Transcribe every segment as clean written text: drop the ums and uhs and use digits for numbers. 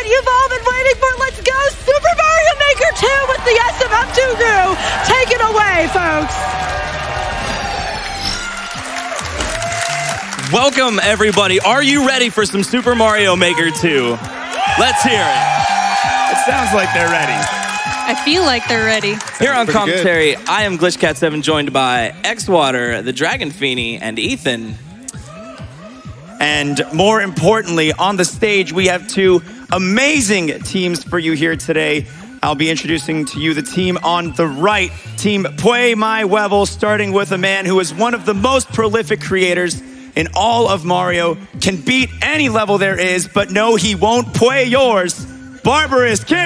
moment you've all been waiting for. Let's go Super Mario Maker 2 with the SMF2 crew. Take it away, folks. Welcome, everybody. Are you ready for some Super Mario Maker 2? Let's hear it. It sounds like they're ready. I feel like they're ready. Here on commentary, I am GlitchCat7, joined by Xwater, the Dragon Feeny, and Ethan. And more importantly, on the stage, we have two amazing teams for you here today. I'll be introducing to you the team on the right, Team Pway My Wevel, starting with a man who is one of the most prolific creators in all of Mario, can beat any level there is, but no, he won't Pway yours, Barbarous King!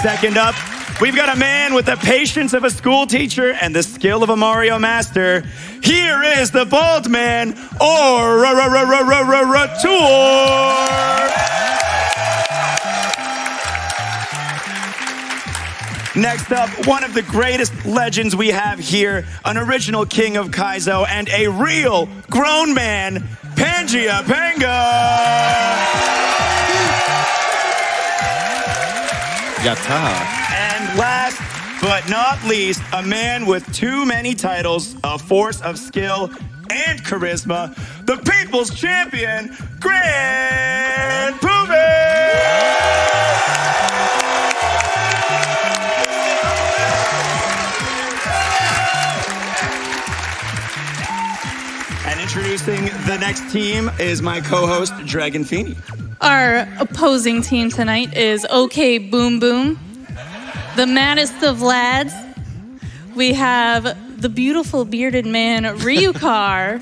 Second up, we've got a man with the patience of a school teacher and the skill of a Mario master. Here is the bald man, Tour. Next up, one of the greatest legends we have here, an original king of Kaizo and a real grown man, Pangia Panga. And last but not least, a man with too many titles, a force of skill and charisma, the people's champion, Grand Pway! And introducing the next team is my co-host, Dragon Feeny. Our opposing team tonight is OK Boom Boom, the maddest of lads. We have the beautiful bearded man, Ryukar.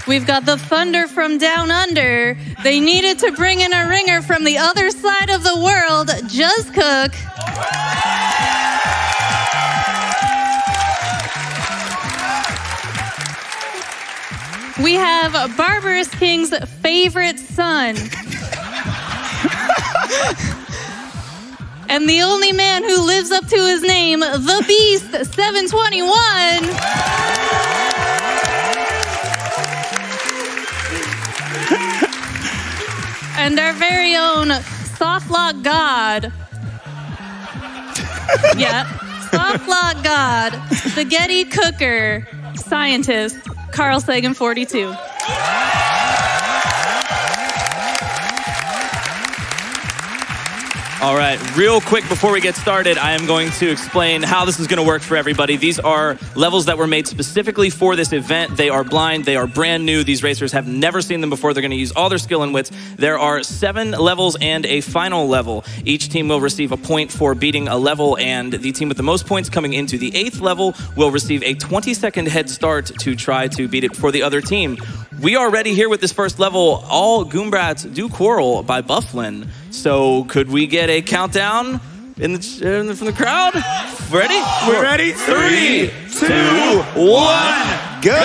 We've got the Thunder from Down Under. They needed to bring in a ringer from the other side of the world, Just Cook. We have Barbarous King's favorite son. And the only man who lives up to his name, the Beast 721. And our very own soft lock god. Yeah, soft lock god, spaghetti cooker, scientist, Carl Sagan 42. All right, real quick before we get started, I am going to explain how this is going to work for everybody. These are levels that were made specifically for this event. They are blind, they are brand new. These racers have never seen them before. They're going to use all their skill and wits. There are 7 levels and a final level. Each team will receive a point for beating a level, and the team with the most points coming into the 8th level will receive a 20-second head start to try to beat it for the other team. We are ready here with this first level. All Goom Brats do quarrel by Bufflin. So could we get a countdown from the crowd? Ready? We're ready? 3, 2, 1, go!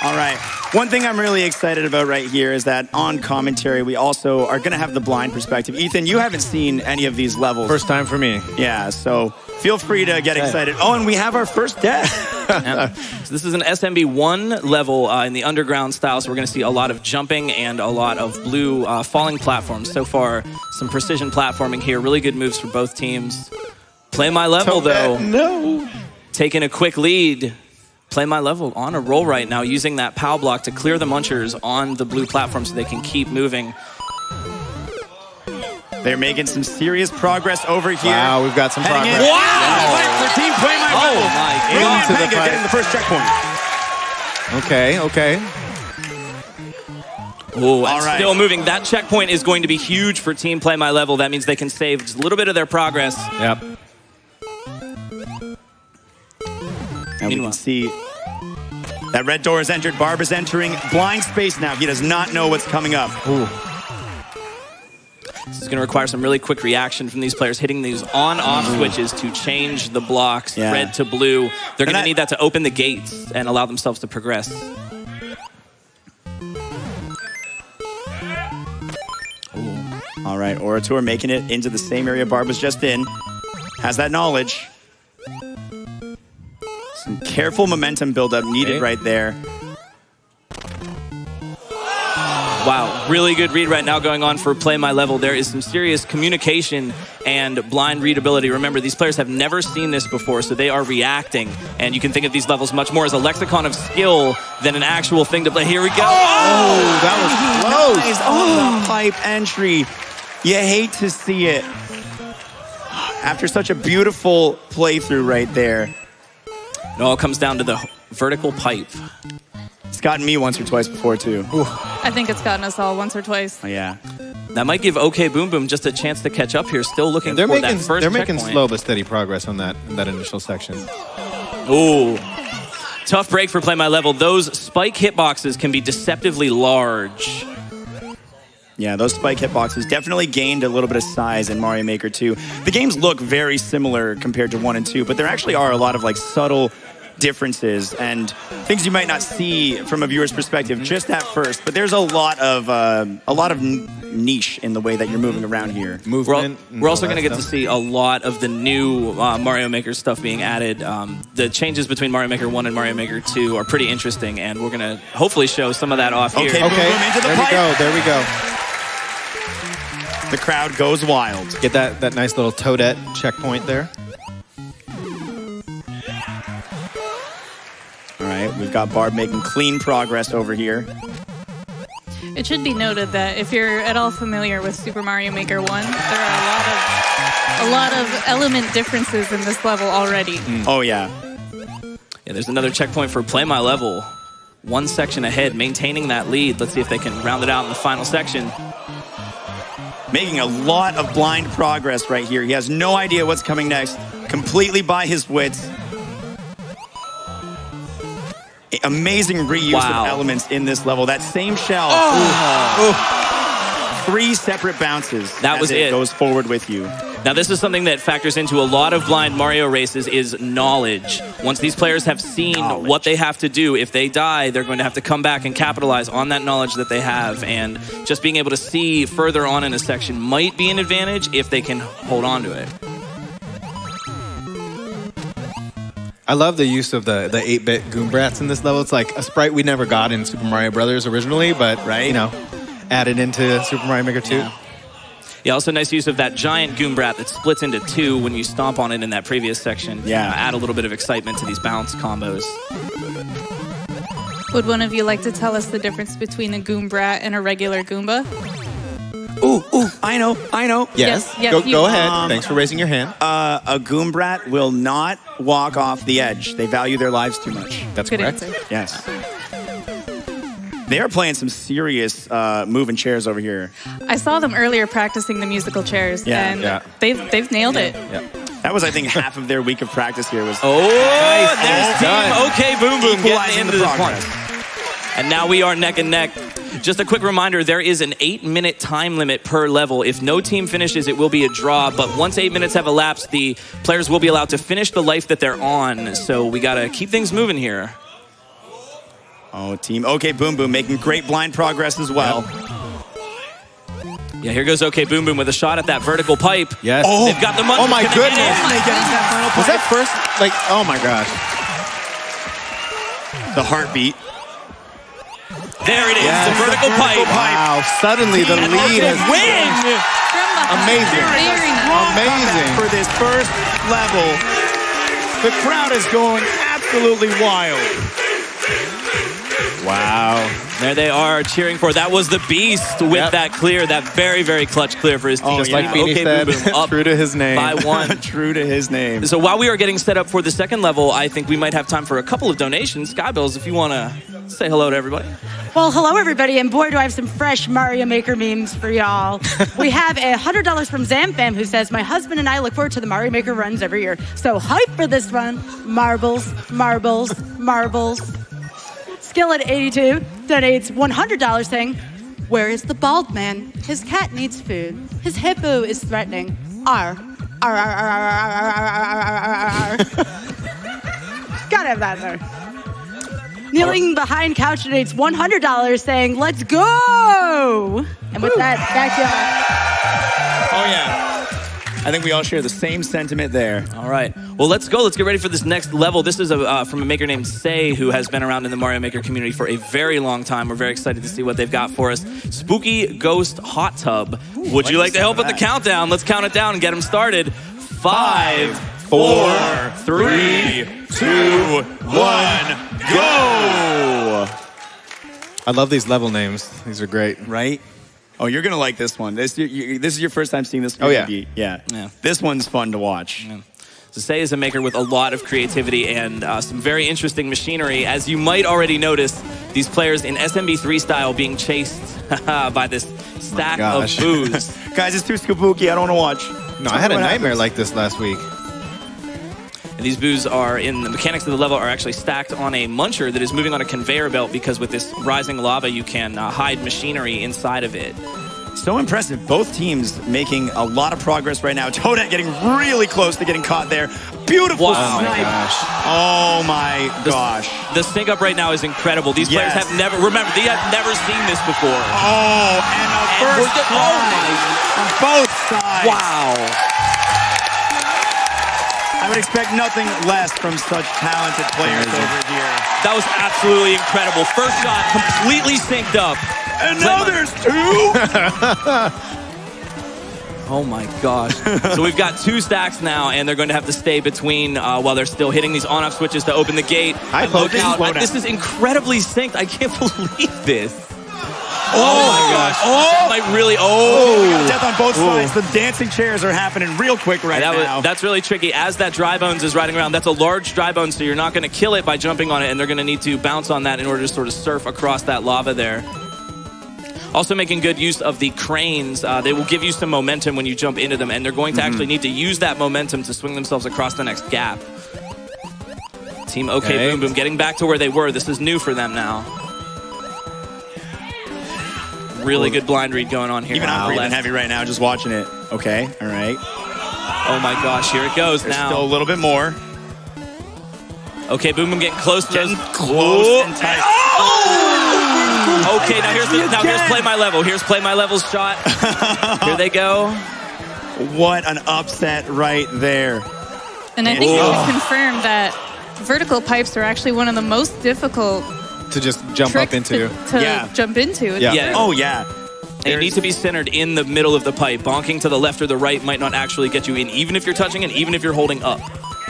All right. One thing I'm really excited about right here is that on commentary, we also are going to have the blind perspective. Ethan, you haven't seen any of these levels. First time for me. Yeah, so feel free to get excited. Oh, and we have our first death. So this is an SMB1 level in the underground style, so we're going to see a lot of jumping and a lot of blue falling platforms. So far, some precision platforming here. Really good moves for both teams. Play My Level, though. No. Taking a quick lead. Play My Level on a roll right now, using that POW block to clear the munchers on the blue platform so they can keep moving. They're making some serious progress over here. Wow, we've got some progress. Wow! Fight for Team Pway My Level. Oh my God. Into the fight. Getting the first checkpoint. Okay. Oh, All right. Still moving. That checkpoint is going to be huge for Team Play My Level. That means they can save just a little bit of their progress. Yep. And we can see that red door is entered. Barb is entering blind space now. He does not know what's coming up. Ooh. This is going to require some really quick reaction from these players, hitting these on-off switches to change the blocks, red to blue. They're going to need that to open the gates and allow themselves to progress. All right, Orator making it into the same area Barb was just in. Has that knowledge. Some careful momentum buildup needed right there. Wow, really good read right now going on for Play My Level. There is some serious communication and blind readability. Remember, these players have never seen this before, so they are reacting. And you can think of these levels much more as a lexicon of skill than an actual thing to play. Here we go. Oh, that was close. Nice. Oh, the pipe entry. You hate to see it. After such a beautiful playthrough right there. It all comes down to the vertical pipe. It's gotten me once or twice before, too. Ooh. I think it's gotten us all once or twice. Oh, yeah. That might give OK Boom Boom just a chance to catch up here. Still looking for that first They're making checkpoint. slow but steady progress on that initial section. Ooh. Tough break for Play My Level. Those spike hitboxes can be deceptively large. Yeah, those spike hitboxes definitely gained a little bit of size in Mario Maker 2. The games look very similar compared to 1 and 2, but there actually are a lot of like subtle differences and things you might not see from a viewer's perspective just at first. But there's a lot of niche in the way that you're moving around here. Movement. We're also going to get to see a lot of the new Mario Maker stuff being added. The changes between Mario Maker 1 and Mario Maker 2 are pretty interesting, and we're going to hopefully show some of that off here. Okay, into the there pipe. we go. There we go. The crowd goes wild. Get that nice little toadette checkpoint there. All right, we've got Barb making clean progress over here. It should be noted that if you're at all familiar with Super Mario Maker 1, there are a lot of element differences in this level already. Oh, yeah. Yeah, there's another checkpoint for Play My Level. One section ahead, maintaining that lead. Let's see if they can round it out in the final section. Making a lot of blind progress right here. He has no idea what's coming next. Completely by his wits. Amazing reuse of elements in this level. That same shell. Three separate bounces. That was it. Goes forward with you. Now, this is something that factors into a lot of blind Mario races is knowledge. Once these players have seen what they have to do, if they die, they're going to have to come back and capitalize on that knowledge that they have. And just being able to see further on in a section might be an advantage if they can hold on to it. I love the use of the 8-bit Goom Brats in this level. It's like a sprite we never got in Super Mario Brothers originally, but you know, added into Super Mario Maker 2. Yeah, also nice use of that giant Goom Brat that splits into two when you stomp on it in that previous section. Yeah. Add a little bit of excitement to these bounce combos. Would one of you like to tell us the difference between a Goom Brat and a regular Goomba? Ooh, I know. Yes, yes, go ahead. Thanks for raising your hand. A Goom Brat will not walk off the edge. They value their lives too much. That's Good correct. answer. Yes. They are playing some serious moving chairs over here. I saw them earlier practicing the musical chairs, and they've nailed it. Yeah. That was, I think, half of their week of practice here. Was There's Team OK Boom Boom getting into this progress. point. And now we are neck and neck. Just a quick reminder, there is an 8-minute time limit per level. If no team finishes, it will be a draw. But once 8 minutes have elapsed, the players will be allowed to finish the life that they're on. So we got to keep things moving here. Oh, Team OK Boom Boom making great blind progress as well. Yeah, here goes OK Boom Boom with a shot at that vertical pipe. Yes. They've got the money. Oh my goodness. They get into that final Was pipe. that first? Like, oh my gosh. The heartbeat. There it is, Yes, the vertical pipe. Wow, suddenly the And lead the is win! amazing. Very nice. Amazing. For this first level, the crowd is going absolutely wild. Wow. There they are cheering for. That was the beast with that clear, that very, very clutch clear for his team. Just like Beanie said, up true to his name. by one. True to his name. So while we are getting set up for the second level, I think we might have time for a couple of donations. Skybills, if you want to say hello to everybody. Well, hello, everybody, and boy, do I have some fresh Mario Maker memes for y'all. We have $100 from ZamFam, who says, my husband and I look forward to the Mario Maker runs every year. So hype for this one. Marbles, marbles, marbles. Skillet82 donates $100 saying, where is the bald man? His cat needs food. His hippo is threatening. R. R, R, R, R, R, R, R, R, R. Gotta have that there. Kneeling behind couch donates $100 saying, let's go! And with that, back to y'all. Oh, yeah. I think we all share the same sentiment there. All right. Well, let's go. Let's get ready for this next level. This is from a maker named Say, who has been around in the Mario Maker community for a very long time. We're very excited to see what they've got for us. Spooky Ghost Hot Tub. Would you like to help with the countdown? Let's count it down and get them started. 5, 4, 3, 2, 1, go! I love these level names. These are great. Right? Oh, you're going to like this one. This is your first time seeing this Oh, yeah. movie. Yeah. This one's fun to watch. Yeah. So Say is a maker with a lot of creativity and some very interesting machinery. As you might already notice, these players in SMB3 style being chased by this stack of booze. Guys, it's too spooky. I don't want to watch. No, I had a nightmare like this last week. And these boos are, in the mechanics of the level, are actually stacked on a muncher that is moving on a conveyor belt, because with this rising lava, you can hide machinery inside of it. So impressive. Both teams making a lot of progress right now. Toadette getting really close to getting caught there. Beautiful Wow. snipe. Oh my gosh. Oh my gosh. The sync up right now is incredible. These players have never, remember, they have never seen this before. Oh, and a first on both sides. Wow. I would expect nothing less from such talented players over here. That was absolutely incredible. First shot completely synced up. And now there's two. Oh my gosh. So we've got 2 stacks now, and they're going to have to stay between while they're still hitting these on-off switches to open the gate. Look out. This is incredibly synced. I can't believe this. Oh my gosh. Oh, Like really, death on both sides. The dancing chairs are happening real quick right now. That's really tricky. As that dry bones is riding around, that's a large dry bone, so you're not going to kill it by jumping on it, and they're going to need to bounce on that in order to sort of surf across that lava there. Also making good use of the cranes. They will give you some momentum when you jump into them, and they're going to actually need to use that momentum to swing themselves across the next gap. Team OK Boom Boom getting back to where they were. This is new for them now. Really good blind read going on here. Even I'm breathing heavy right now just watching it. Okay, all right. Oh my gosh, here it goes. There's now. still a little bit more. OK Boom Boom getting close to those. Close and tight. Okay, now here's Play My Level. Here's Play My Level's shot. Here they go. What an upset right there. And I think you can confirm that vertical pipes are actually one of the most difficult to just jump up into. to jump into. Yeah. Oh, yeah. They need to be centered in the middle of the pipe. Bonking to the left or the right might not actually get you in, even if you're touching it, even if you're holding up.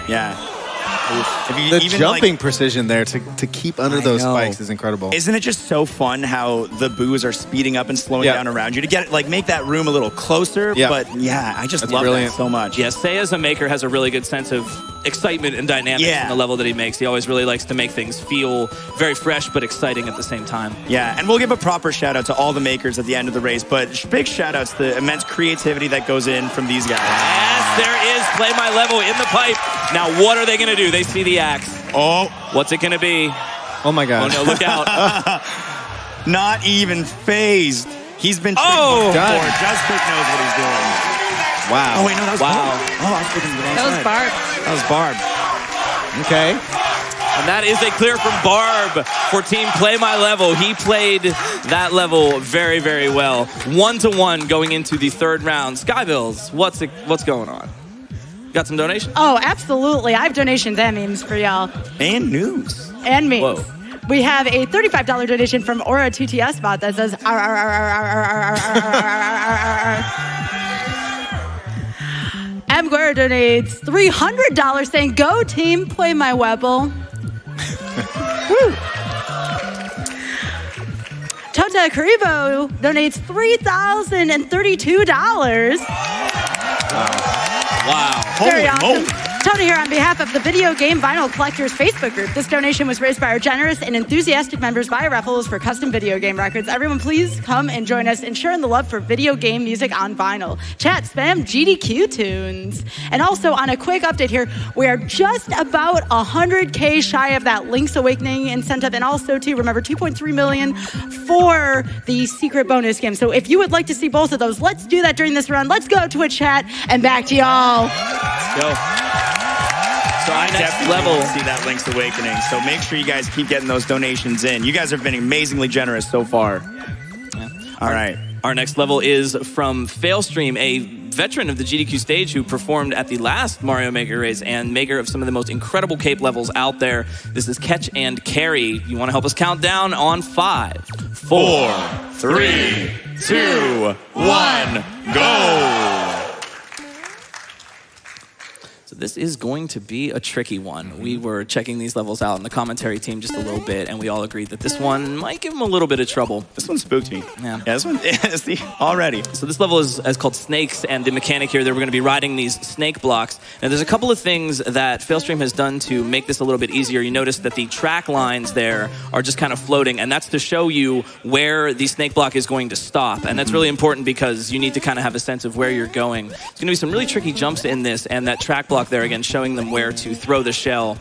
Yeah. The jumping precision there to keep under those spikes is incredible. Isn't it just so fun how the boos are speeding up and slowing down around you to get make that room a little closer? But yeah, I just love that so much. Yeah, Say as a maker has a really good sense of excitement and dynamics in the level that he makes. He always really likes to make things feel very fresh but exciting at the same time. Yeah, and we'll give a proper shout out to all the makers at the end of the race, but big shout outs to the immense creativity that goes in from these guys. Yes, there is Play My Level in the pipe. Now what are they going to do? They see the axe. Oh. What's it going to be? Oh my gosh. Oh no, look out. Not even phased. He's been tricked before. Just Quick knows what he's doing. Wow. Oh wait, no, that was Barb. Oh, I was thinking the wrong That was side. Barb. That was Barb. Okay. And that is a clear from Barb for Team Play My Level. He played that level very, very well. 1-1 going into the 3rd round. Skybills, what's going on? Got some donations? Oh, absolutely. I have donations and memes for y'all. And news. And memes. Whoa. We have a $35 donation from Aura TTS bot that says M. Guerra donates $300 saying, "Go team, play my Wevel." Tota Karibo donates $3,032. Wow. Very Holy awesome. moly. Tony here on behalf of the Video Game Vinyl Collectors Facebook group. This donation was raised by our generous and enthusiastic members via raffles for custom video game records. Everyone, please come and join us in sharing the love for video game music on vinyl. Chat, spam, GDQ tunes. And also, on a quick update here, we are just about 100K shy of that Link's Awakening incentive, and also, too, remember, 2.3 million for the secret bonus game. So if you would like to see both of those, let's do that during this round. Let's go to a chat, and back to y'all. Let's go. So I next definitely level. want to see that Link's Awakening. So make sure you guys keep getting those donations in. You guys have been amazingly generous so far. Yeah. All right. Our next level is from Failstream, a veteran of the GDQ stage who performed at the last Mario Maker race and maker of some of the most incredible cape levels out there. This is Catch and Carry. You want to help us count down on 5, 4, 3, 2, 1, go! So this is going to be a tricky one. We were checking these levels out in the commentary team just a little bit, and we all agreed that this one might give them a little bit of trouble. This one spooked me. Yeah. This one, see, already. So this level is called Snakes, and the mechanic here that we're going to be riding these snake blocks. Now there's a couple of things that Failstream has done to make this a little bit easier. You notice that the track lines there are just kind of floating, and that's to show you where the snake block is going to stop. And that's really important because you need to kind of have a sense of where you're going. There's going to be some really tricky jumps in this, and that track block there, again, showing them where to throw the shell.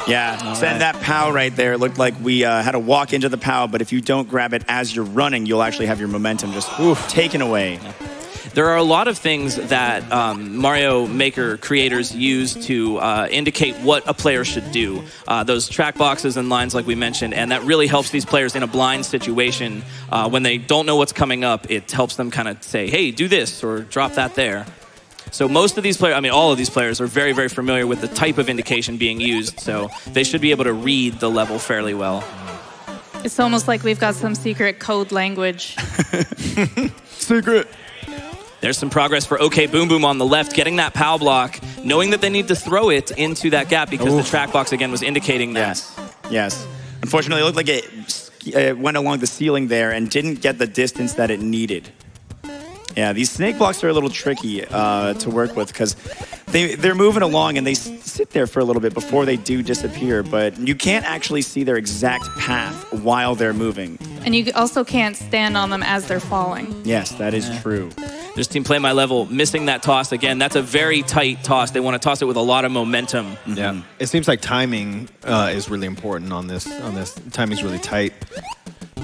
Yeah, so that POW right there looked like we had to walk into the POW, but if you don't grab it as you're running, you'll actually have your momentum just taken away. Yeah. There are a lot of things that Mario Maker creators use to indicate what a player should do. Those track boxes and lines like we mentioned, and that really helps these players in a blind situation. When they don't know what's coming up, it helps them kind of say, hey, do this or drop that there. So most of these players, I mean all of these players are very, very familiar with the type of indication being used, so they should be able to read the level fairly well. It's almost like we've got some secret code language. Secret. There's some progress for OK Boom Boom on the left, getting that POW block, knowing that they need to throw it into that gap because the track box, again, was indicating that. Yes. Unfortunately, it looked like it went along the ceiling there and didn't get the distance that it needed. Yeah, these snake blocks are a little tricky to work with because they're moving along and they sit there for a little bit before they do disappear, but you can't actually see their exact path while they're moving. And you also can't stand on them as they're falling. Yes, that is true. There's Team Play My Level missing that toss again. That's a very tight toss. They want to toss it with a lot of momentum. Yeah, it seems like timing is really important on this. Timing's really tight.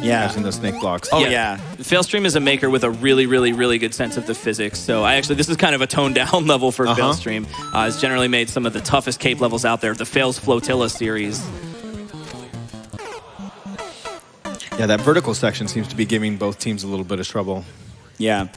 Yeah. Using those snake blocks. Oh, yeah. Failstream is a maker with a really, really, really good sense of the physics. So this is kind of a toned down level for Failstream. It's generally made some of the toughest cape levels out there, the Fails Flotilla series. Yeah, that vertical section seems to be giving both teams a little bit of trouble. Yeah.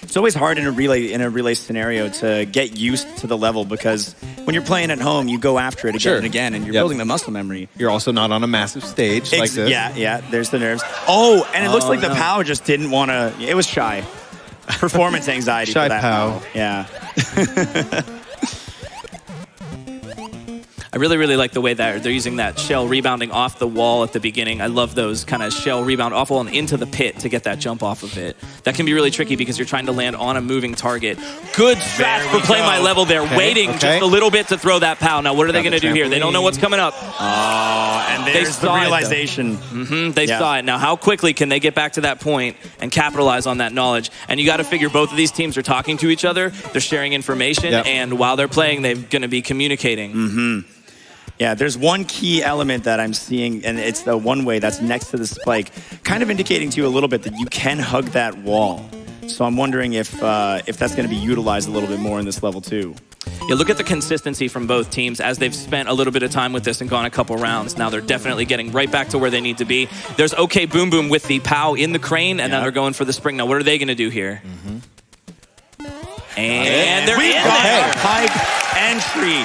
It's always hard in a relay scenario to get used to the level because when you're playing at home, you go after it again and again, and you're building the muscle memory. You're also not on a massive stage like this. Yeah, there's the nerves. Oh, and it looks like the POW just didn't want to. It was shy. Performance anxiety shy for that POW. Yeah. I really, really like the way that they're using that shell rebounding off the wall at the beginning. I love those kind of shell rebound off wall and into the pit to get that jump off of it. That can be really tricky because you're trying to land on a moving target. Good strat for Play My Level there, waiting just a little bit to throw that POW. Now, what are they going to do here? They don't know what's coming up. Oh, and there's the realization. They saw it. Now, how quickly can they get back to that point and capitalize on that knowledge? And you got to figure both of these teams are talking to each other. They're sharing information, and while they're playing, they're going to be communicating. Yeah, there's one key element that I'm seeing, and it's the one way that's next to the spike, kind of indicating to you a little bit that you can hug that wall. So I'm wondering if that's going to be utilized a little bit more in this level too. Yeah, look at the consistency from both teams as they've spent a little bit of time with this and gone a couple rounds. Now they're definitely getting right back to where they need to be. There's OK Boom Boom with the POW in the crane, and now they're going for the spring. Now what are they going to do here? And they're in there. Pike entry.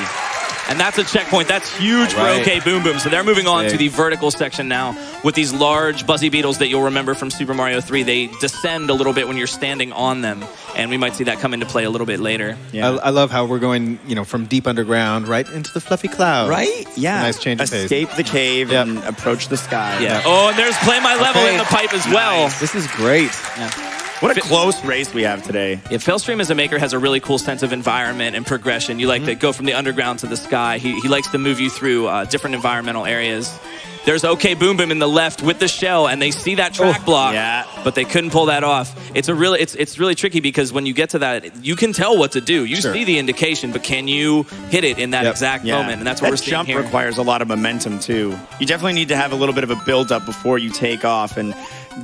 And that's a checkpoint. That's huge for OK Boom Boom. So they're moving on to the vertical section now with these large Buzzy Beetles that you'll remember from Super Mario 3. They descend a little bit when you're standing on them, and we might see that come into play a little bit later. Yeah. I love how we're going, from deep underground right into the fluffy cloud. Right? Yeah. Nice change of pace. Escape the cave and approach the sky. Yeah. Oh, and there's Play My Level in the pipe as well. Nice. This is great. Yeah. What a close race we have today. Yeah, Failstream as a maker has a really cool sense of environment and progression. You like to go from the underground to the sky. He likes to move you through different environmental areas. There's OK Boom Boom in the left with the shell, and they see that track block, but they couldn't pull that off. It's really tricky because when you get to that, you can tell what to do. You see the indication, but can you hit it in that exact moment? And that's what we're seeing here. That jump requires a lot of momentum too. You definitely need to have a little bit of a build-up before you take off, and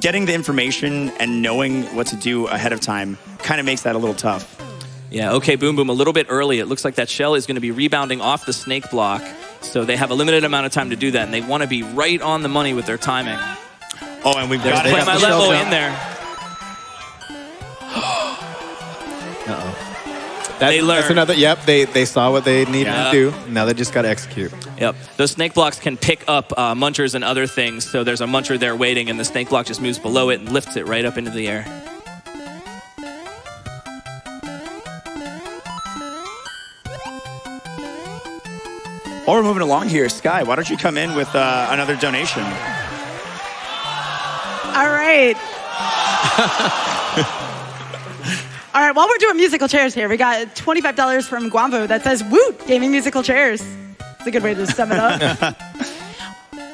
getting the information and knowing what to do ahead of time kind of makes that a little tough. Yeah, OK Boom Boom a little bit early. It looks like that shell is going to be rebounding off the snake block. So they have a limited amount of time to do that, and they want to be right on the money with their timing. Oh, and we've got Play My Level in there. They learn. That's another. Yep, they saw what they needed to do. Now they just got to execute. Yep. Those snake blocks can pick up munchers and other things. So there's a muncher there waiting, and the snake block just moves below it and lifts it right up into the air. While we're moving along here, Sky, why don't you come in with another donation? All right. All right, while we're doing musical chairs here, we got $25 from Guambo that says, Woot, gaming musical chairs. It's a good way to sum it up.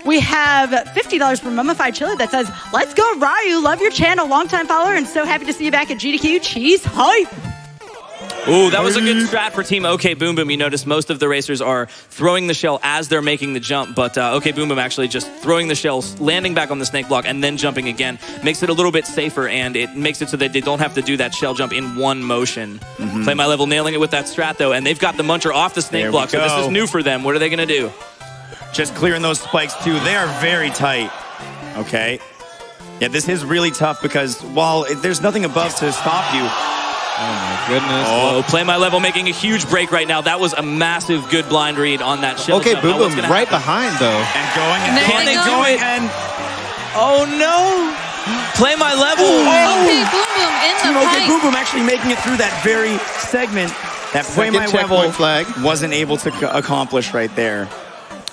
We have $50 from Mummified Chili that says, let's go, Ryu. Love your channel. Longtime follower and so happy to see you back at GDQ. Cheese hype. Ooh, that was a good strat for Team OK Boom Boom. You notice most of the racers are throwing the shell as they're making the jump, but OK Boom Boom actually just throwing the shell, landing back on the snake block, and then jumping again. Makes it a little bit safer, and it makes it so that they don't have to do that shell jump in one motion. Play My Level nailing it with that strat, though, and they've got the muncher off the snake block, so this is new for them. What are they going to do? Just clearing those spikes, too. They are very tight. Okay. Yeah, this is really tough because while there's nothing above to stop you, Oh my goodness. Oh, Play My Level making a huge break right now. That was a massive good blind read on that shell Okay, jump. Boom Boom right behind though. and going and There Can they they do go. it? and Oh no! Play My Level! Okay, Boom Boom in Team the OK pipe. Boom Boom actually making it through that very segment that Pway Second My checkpoint Wevel flag. wasn't able to accomplish right there.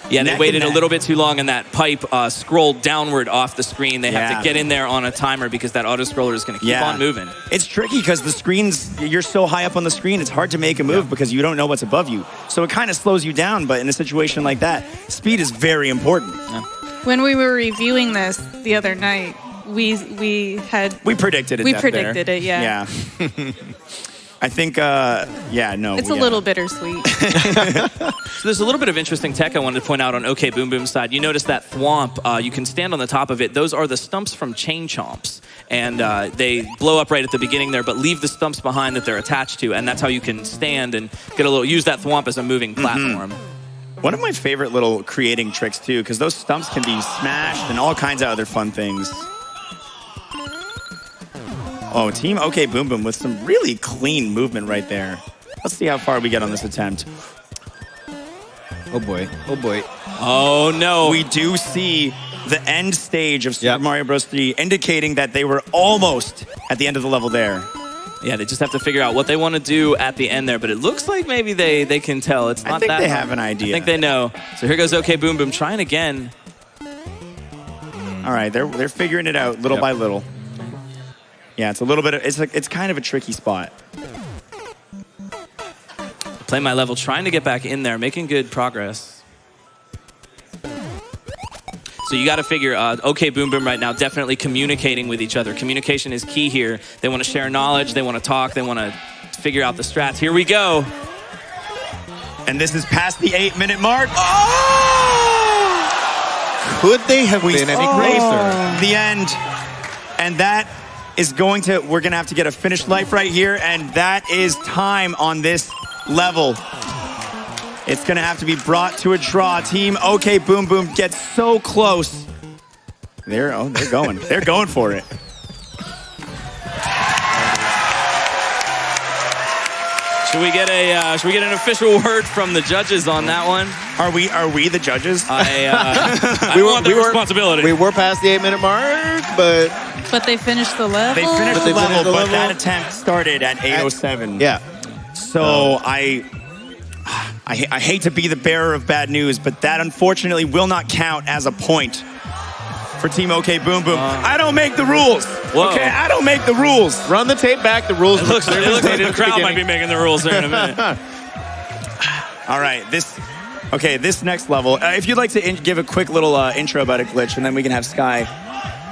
Yeah, they Neck waited and a neck. little bit too long, and that pipe scrolled downward off the screen. They have Yeah. to get in there on a timer because that auto scroller is going to keep on moving. It's tricky because the screens, you're so high up on the screen, it's hard to make a move because you don't know what's above you. So it kind of slows you down, but in a situation like that, speed is very important. When we were reviewing this the other night, we predicted it. We death predicted there. it, yeah. I think, no. It's a little bittersweet. So there's a little bit of interesting tech I wanted to point out on OK Boom Boom's side. You notice that thwomp, you can stand on the top of it. Those are the stumps from Chain Chomps. And they blow up right at the beginning there, but leave the stumps behind that they're attached to. And that's how you can stand and use that thwomp as a moving platform. One of my favorite little creating tricks, too, because those stumps can be smashed and all kinds of other fun things. Oh, Team OK Boom Boom with some really clean movement right there. Let's see how far we get on this attempt. Oh boy. Oh boy. Oh no. We do see the end stage of Super Yep. Mario Bros. 3 indicating that they were almost at the end of the level there. Yeah, they just have to figure out what they want to do at the end there, but it looks like maybe they can tell. It's not I think that they hard. have an idea. I think they know. So here goes OK Boom Boom trying again. All right, they're figuring it out little by little. Yeah, it's a little bit of, it's kind of a tricky spot. Play My Level trying to get back in there, making good progress. So you got to figure, OK Boom Boom right now, definitely communicating with each other. Communication is key here. They want to share knowledge, they want to talk, they want to figure out the strats. Here we go. And this is past the 8-minute mark. Could they have been any closer? The end. And that is we're going to have to get a finished life right here, and that is time on this level. It's going to have to be brought to a draw. Team OK Boom Boom gets so close. They're going. They're going for it. Should we get an official word from the judges on that one? Are we the judges? I want the responsibility. We were past the 8-minute mark, but But they finished the level. They finished they the level, finished the but level. that attempt started at 8:07. yeah. So I hate to be the bearer of bad news, but that unfortunately will not count as a point for Team OK Boom Boom. I don't make the rules. Whoa. Okay, I don't make the rules. Run the tape back. The rules. It looks like the crowd might be making the rules there in a minute. All right, this next level. If you'd like to give a quick little intro about a glitch, and then we can have Sky.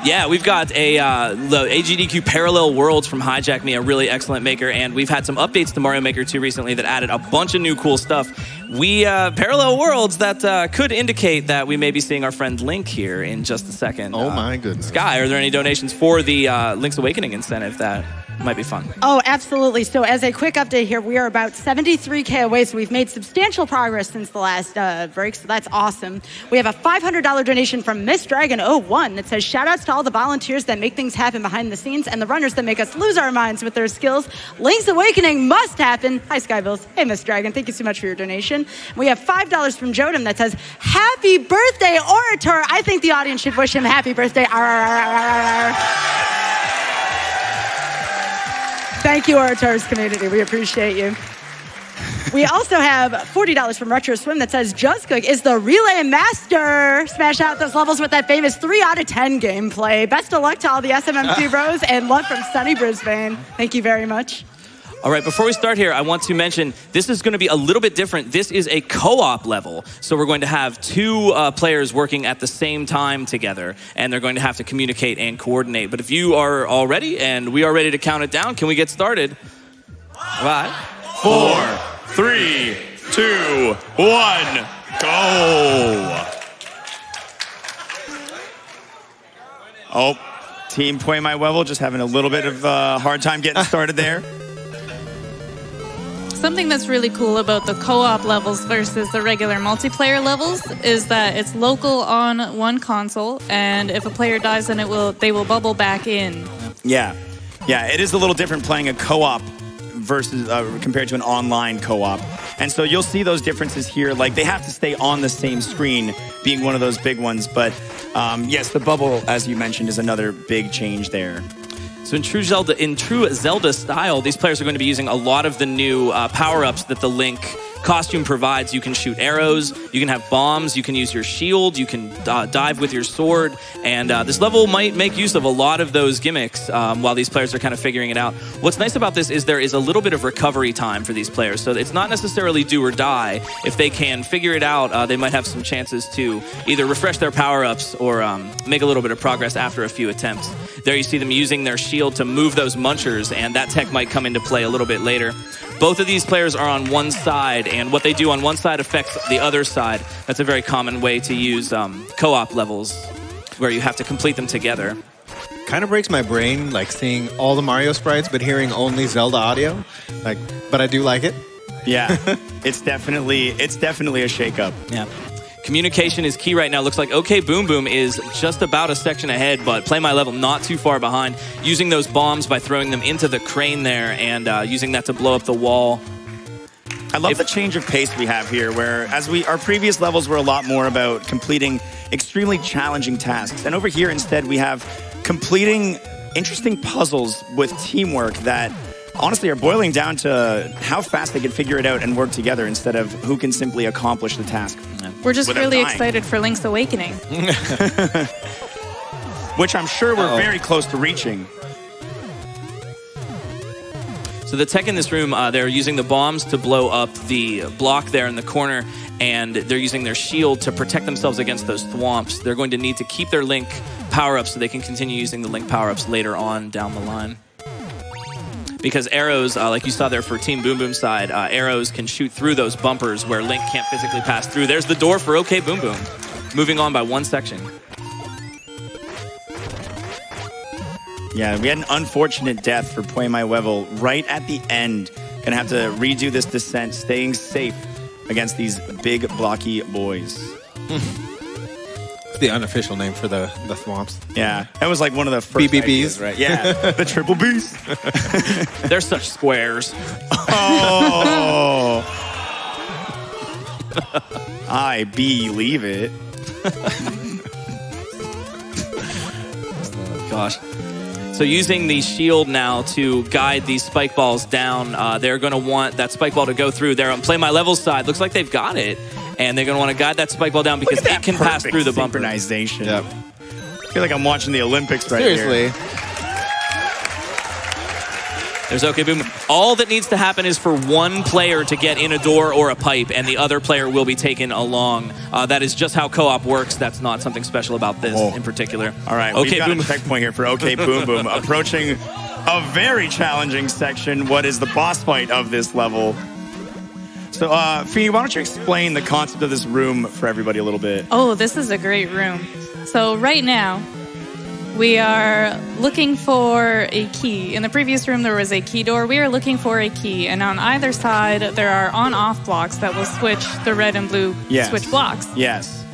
Yeah, we've got the AGDQ Parallel Worlds from Hijack Me, a really excellent maker, and we've had some updates to Mario Maker 2 recently that added a bunch of new cool stuff. parallel worlds that could indicate that we may be seeing our friend Link here in just a second. Oh my goodness. Sky, are there any donations for the Link's Awakening incentive that might be fun? Oh, absolutely. So as a quick update here, we are about 73K away, so we've made substantial progress since the last break, so that's awesome. We have a $500 donation from Miss Dragon 01 that says, shout outs to all the volunteers that make things happen behind the scenes and the runners that make us lose our minds with their skills. Link's Awakening must happen. Hi, Skybills. Hey, Miss Dragon. Thank you so much for your donation. We have $5 from Jodem that says, happy birthday, Orator. I think the audience should wish him happy birthday. Thank you, Orators community. We appreciate you. We also have $40 from Retro Swim that says, Juskook is the relay master. Smash out those levels with that famous 3 out of 10 gameplay. Best of luck to all the SMMC bros and love from sunny Brisbane. Thank you very much. All right, before we start here, I want to mention this is going to be a little bit different. This is a co-op level. So we're going to have 2 players working at the same time together, and they're going to have to communicate and coordinate. But if you are all ready and we are ready to count it down, can we get started? 5, 4, 3, 2, 1, go! Oh, Team Pway My Wevel just having a little bit of a hard time getting started there. Something that's really cool about the co-op levels versus the regular multiplayer levels is that it's local on one console, and if a player dies, then they will bubble back in. Yeah, it is a little different playing a co-op versus compared to an online co-op. And so you'll see those differences here. Like, they have to stay on the same screen, being one of those big ones. But yes, the bubble, as you mentioned, is another big change there. So in true Zelda style, these players are going to be using a lot of the new power-ups that the Link costume provides. You can shoot arrows, you can have bombs, you can use your shield, you can dive with your sword, and this level might make use of a lot of those gimmicks while these players are kind of figuring it out. What's nice about this is there is a little bit of recovery time for these players, so it's not necessarily do or die. If they can figure it out, they might have some chances to either refresh their power-ups or make a little bit of progress after a few attempts. There you see them using their shield to move those munchers, and that tech might come into play a little bit later. Both of these players are on one side, and what they do on one side affects the other side. That's a very common way to use co-op levels, where you have to complete them together. Kind of breaks my brain, like seeing all the Mario sprites, but hearing only Zelda audio. But I do like it. Yeah, it's definitely a shakeup. Yeah. Communication is key right now. Looks like OK Boom Boom is just about a section ahead, but Play My Level not too far behind. Using those bombs by throwing them into the crane there and using that to blow up the wall. I love the change of pace we have here, where our previous levels were a lot more about completing extremely challenging tasks. And over here, instead, we have completing interesting puzzles with teamwork that honestly are boiling down to how fast they can figure it out and work together instead of who can simply accomplish the task. We're just really excited for Link's Awakening. Which I'm sure we're very close to reaching. So the tech in this room, they're using the bombs to blow up the block there in the corner, and they're using their shield to protect themselves against those thwomps. They're going to need to keep their Link power-ups so they can continue using the Link power-ups later on down the line. Because arrows, like you saw there for Team Boom Boom side, arrows can shoot through those bumpers where Link can't physically pass through. There's the door for OK Boom Boom. Moving on by one section. Yeah, we had an unfortunate death for Pway My Wevel right at the end. Gonna have to redo this descent, staying safe against these big blocky boys. The unofficial name for the thwomps. Yeah, that was like one of the first BBBs, ideas, right? Yeah, the triple Bs. They're such squares. Oh, I believe it. Oh, gosh. So using the shield now to guide these spike balls down, they're going to want that spike ball to go through. They're on Play My Level side. Looks like they've got it. And they're going to want to guide that spike ball down because it can pass through the bumper. Synchronization. Yep. I feel like I'm watching the Olympics right Seriously. here. There's OK Boom. All that needs to happen is for one player to get in a door or a pipe, and the other player will be taken along. That is just how co-op works. That's not something special about this in particular. All right, we've got a checkpoint here for OK Boom Boom. Approaching a very challenging section. What is the boss fight of this level? So, Feeny, why don't you explain the concept of this room for everybody a little bit? Oh, this is a great room. So right now, we are looking for a key. In the previous room, there was a key door. We are looking for a key. And on either side, there are on-off blocks that will switch the red and blue switch blocks. Yes.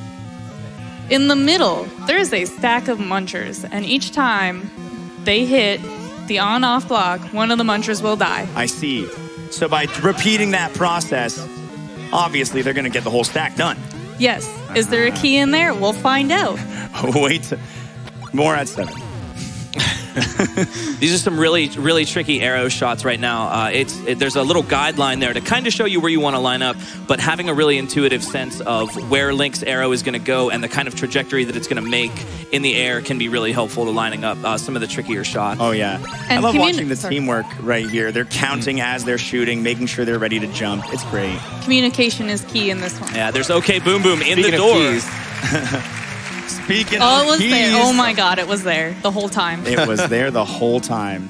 In the middle, there is a stack of munchers. And each time they hit the on-off block, one of the munchers will die. I see. So by repeating that process, obviously they're going to get the whole stack done. Yes. Is there a key in there? We'll find out. Wait. More at 7. These are some really, really tricky arrow shots right now. There's a little guideline there to kind of show you where you want to line up, but having a really intuitive sense of where Link's arrow is going to go and the kind of trajectory that it's going to make in the air can be really helpful to lining up some of the trickier shots. Oh, yeah. And I love watching the teamwork right here. They're counting as they're shooting, making sure they're ready to jump. It's great. Communication is key in this one. Yeah, there's OK Boom Boom in the door. Speaking Oh, of it was keys, there. Oh my God, it was there the whole time. It was there the whole time.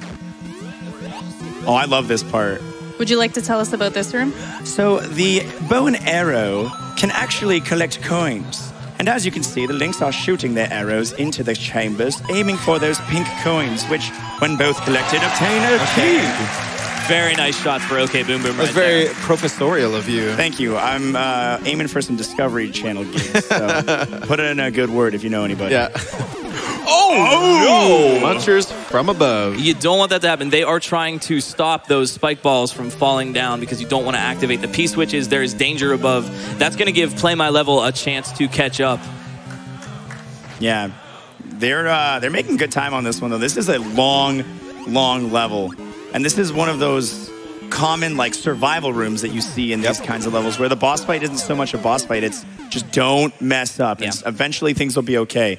Oh, I love this part. Would you like to tell us about this room? So the bow and arrow can actually collect coins. And as you can see, the Links are shooting their arrows into the chambers, aiming for those pink coins, which, when both collected, obtain a key. Very nice shot for OK Boom Boom. That's very professorial of you. Thank you. I'm aiming for some Discovery Channel gigs, so put in a good word if you know anybody. Yeah. Oh, no! Munchers from above. You don't want that to happen. They are trying to stop those spike balls from falling down because you don't want to activate the P switches. There is danger above. That's going to give Play My Level a chance to catch up. Yeah, they're making good time on this one though. This is a long level, and this is one of those common like survival rooms that you see in these kinds of levels where the boss fight isn't so much a boss fight. It's just don't mess up. Yeah. Eventually things will be okay.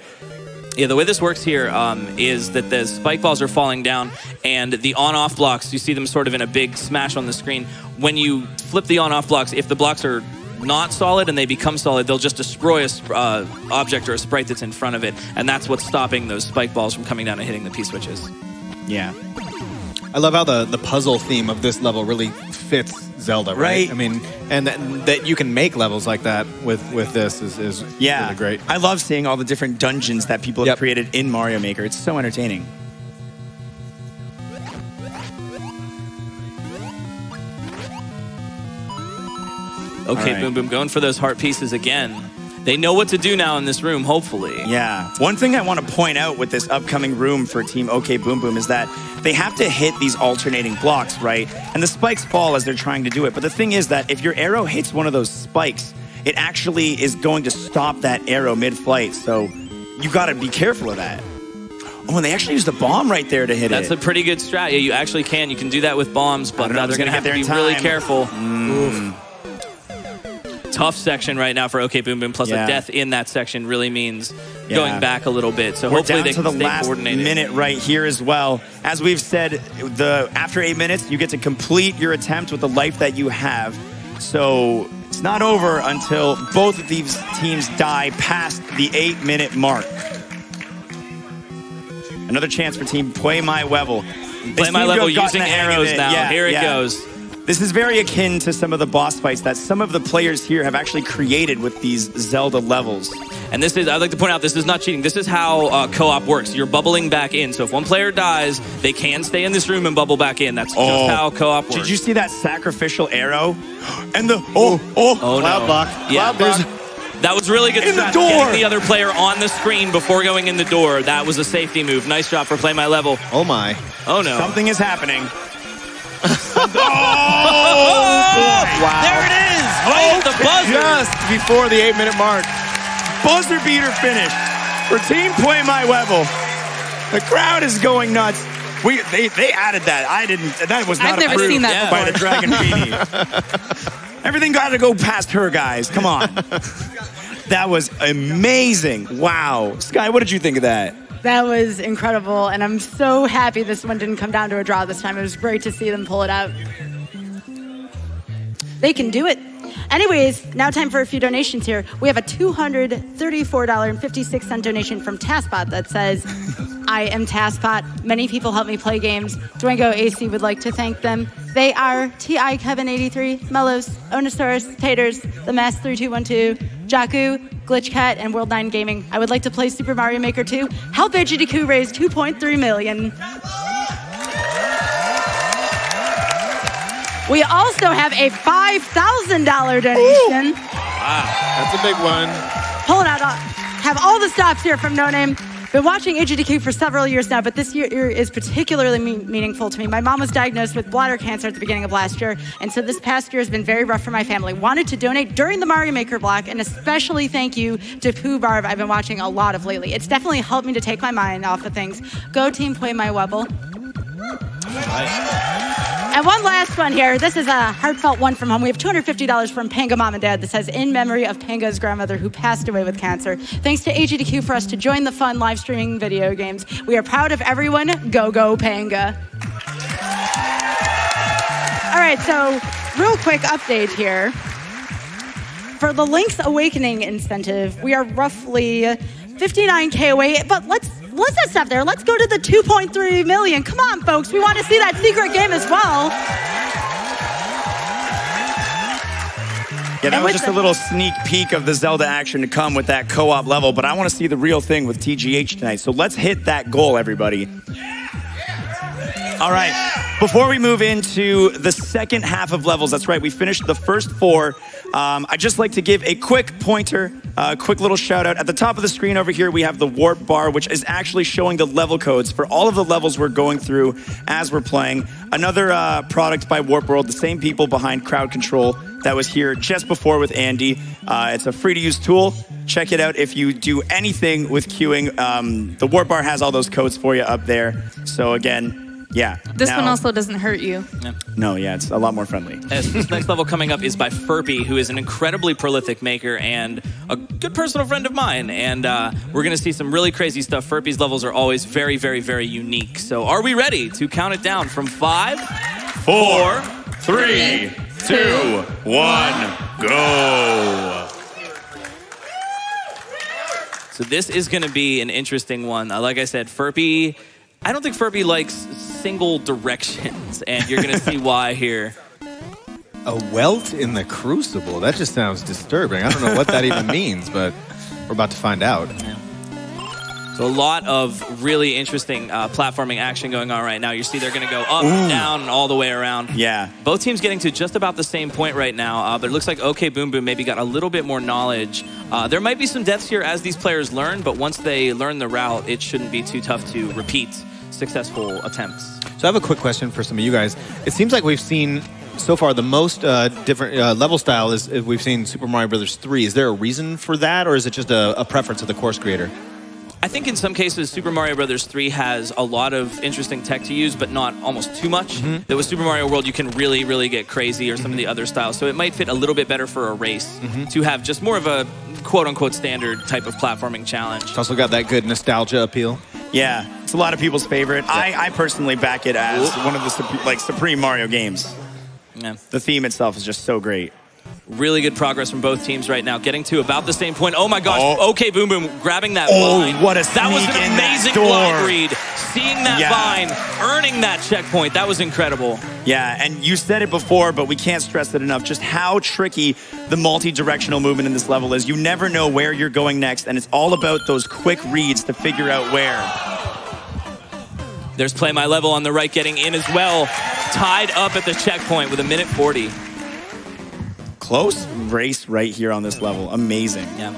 Yeah, the way this works here is that the spike balls are falling down and the on-off blocks, you see them sort of in a big smash on the screen. When you flip the on-off blocks, if the blocks are not solid and they become solid, they'll just destroy a object or a sprite that's in front of it. And that's what's stopping those spike balls from coming down and hitting the P-switches. Yeah. I love how the puzzle theme of this level really fits Zelda, right? I mean, and that you can make levels like that with this is really great. I love seeing all the different dungeons that people have created in Mario Maker. It's so entertaining. Okay, Boom Boom going for those heart pieces again. They know what to do now in this room, hopefully. Yeah. One thing I want to point out with this upcoming room for Team OK Boom Boom is that they have to hit these alternating blocks, right? And the spikes fall as they're trying to do it. But the thing is that if your arrow hits one of those spikes, it actually is going to stop that arrow mid-flight. So you got to be careful of that. Oh, and they actually used the bomb right there to hit That's a pretty good strat. Yeah, you actually can. You can do that with bombs, but they're going to have to be really careful. Tough section right now for OK Boom Boom, plus a death in that section really means going back a little bit. So hopefully they can stay coordinated. We're down to the last minute right here as well. As we've said, after 8 minutes, you get to complete your attempt with the life that you have. So it's not over until both of these teams die past the 8-minute mark. Another chance for Team Pway My Wevel. Play My Level using arrows now. Yeah, here it goes. This is very akin to some of the boss fights that some of the players here have actually created with these Zelda levels. And this is, I'd like to point out, this is not cheating. This is how co-op works. You're bubbling back in. So if one player dies, they can stay in this room and bubble back in. That's just how co-op works. Did you see that sacrificial arrow? And the, cloud block. Yeah, cloud block. That was really good. In the door. Getting the other player on the screen before going in the door. That was a safety move. Nice job for Play My Level. Oh my. Oh no. Something is happening. Wow. There it is. Right at the buzzer. Just before the 8-minute mark. Buzzer beater finish for Team Pway My Wevel. The crowd is going nuts. They added that. I didn't. That was not I've never seen that by the Dragon Beanie. Everything got to go past her, guys. Come on. That was amazing. Wow. Sky, what did you think of that? That was incredible, and I'm so happy this one didn't come down to a draw this time. It was great to see them pull it out. They can do it. Anyways, now time for a few donations here. We have a $234.56 donation from Taskbot that says, I am Taskbot. Many people help me play games. Dwango AC would like to thank them. They are TI Kevin 83, Mellows, Onosaurus, Taters, The Mass 3212, Jakku, Glitchcat, and World 9 Gaming. I would like to play Super Mario Maker 2. Help AGDQ raise $2.3 million. We also have a $5,000 donation. Wow, that's a big one. Pulling out, have all the stops here from No Name. Been watching AGDQ for several years now, but this year is particularly meaningful to me. My mom was diagnosed with bladder cancer at the beginning of last year, and so this past year has been very rough for my family. Wanted to donate during the Mario Maker block, and especially thank you to Pooh Barb. I've been watching a lot of lately. It's definitely helped me to take my mind off of things. Go team, Pway my Wevel. And one last one here. This is a heartfelt one from home. We have $250 from Panga Mom and Dad that says, in memory of Panga's grandmother who passed away with cancer. Thanks to AGDQ for us to join the fun live streaming video games. We are proud of everyone. Go, go, Panga. All right, so real quick update here. For the Link's Awakening incentive, we are roughly 59K away, but let's not stop there. Let's go to the 2.3 million. Come on, folks. We want to see that secret game as well. Yeah, that was just a little sneak peek of the Zelda action to come with that co-op level, but I want to see the real thing with TGH tonight. So let's hit that goal, everybody. All right, before we move into the second half of levels, that's right, we finished the first 4. I'd just like to give a quick pointer, a quick little shout out. At the top of the screen over here, we have the warp bar, which is actually showing the level codes for all of the levels we're going through as we're playing. Another product by Warp World, the same people behind Crowd Control that was here just before with Andy. It's a free-to-use tool. Check it out if you do anything with queuing. The warp bar has all those codes for you up there. So again, yeah. This one also doesn't hurt you. Yeah. No, yeah, it's a lot more friendly. This next level coming up is by Furpy, who is an incredibly prolific maker and a good personal friend of mine. And we're going to see some really crazy stuff. Furpy's levels are always very, very, very unique. So are we ready to count it down from 5, 4, 3, 2, 1, go. So this is going to be an interesting one. Like I said, Furpy, I don't think Furpy likes single directions, and you're going to see why here. A welt in the Crucible. That just sounds disturbing. I don't know what that even means, but we're about to find out. Yeah. So a lot of really interesting platforming action going on right now. You see they're going to go up, down, all the way around. Yeah. Both teams getting to just about the same point right now, but it looks like OK Boom Boom maybe got a little bit more knowledge. There might be some deaths here as these players learn, but once they learn the route, it shouldn't be too tough to repeat successful attempts. So I have a quick question for some of you guys. It seems like we've seen so far the most different level style is we've seen Super Mario Bros. 3. Is there a reason for that, or is it just a preference of the course creator? I think in some cases, Super Mario Bros. 3 has a lot of interesting tech to use, but not almost too much. That with Super Mario World, you can really, really get crazy, or some of the other styles. So it might fit a little bit better for a race to have just more of a quote-unquote standard type of platforming challenge. It's also got that good nostalgia appeal. Yeah, it's a lot of people's favorite. I personally back it as one of the Supreme Mario games. Yeah. The theme itself is just so great. Really good progress from both teams right now, getting to about the same point. Oh my gosh, OK Boom Boom grabbing that vine. What a that was sneak an in amazing that door. blind read. Seeing that vine, earning that checkpoint, that was incredible. Yeah, and you said it before, but we can't stress it enough, just how tricky the multi-directional movement in this level is. You never know where you're going next, and it's all about those quick reads to figure out where. There's Play My Level on the right getting in as well. Tied up at the checkpoint with 1:40. Close race right here on this level. Amazing. Yeah.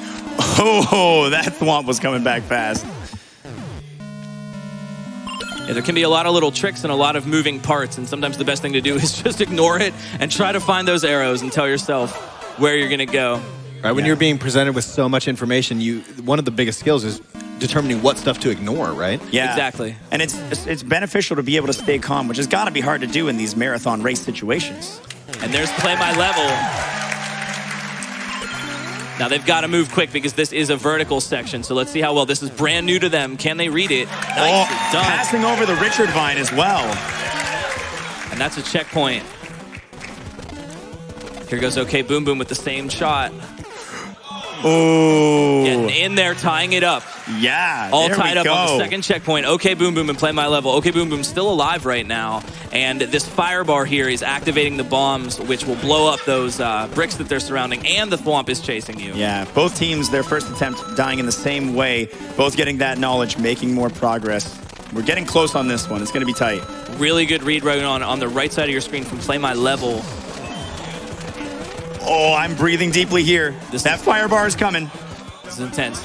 Oh, that thwomp was coming back fast. Yeah, there can be a lot of little tricks and a lot of moving parts, and sometimes the best thing to do is just ignore it and try to find those arrows and tell yourself where you're going to go. Right, when you're being presented with so much information, one of the biggest skills is determining what stuff to ignore, right? Yeah, exactly. And it's beneficial to be able to stay calm, which has got to be hard to do in these marathon race situations. And there's Play My Level. Now they've got to move quick because this is a vertical section. So let's see how well this is brand new to them. Can they read it? Nicely done. Passing over the Richard vine as well. And that's a checkpoint. Here goes OK Boom Boom with the same shot. Oh. Getting in there, tying it up. Yeah, All there tied we up go. on the second checkpoint. OK Boom Boom and Play My Level. OK Boom Boom's still alive right now. And this fire bar here is activating the bombs, which will blow up those bricks that they're surrounding. And the Thwomp is chasing you. Yeah, both teams, their first attempt dying in the same way. Both getting that knowledge, making more progress. We're getting close on this one. It's going to be tight. Really good read right on the right side of your screen from Play My Level. Oh, I'm breathing deeply here. That fire bar is coming. This is intense.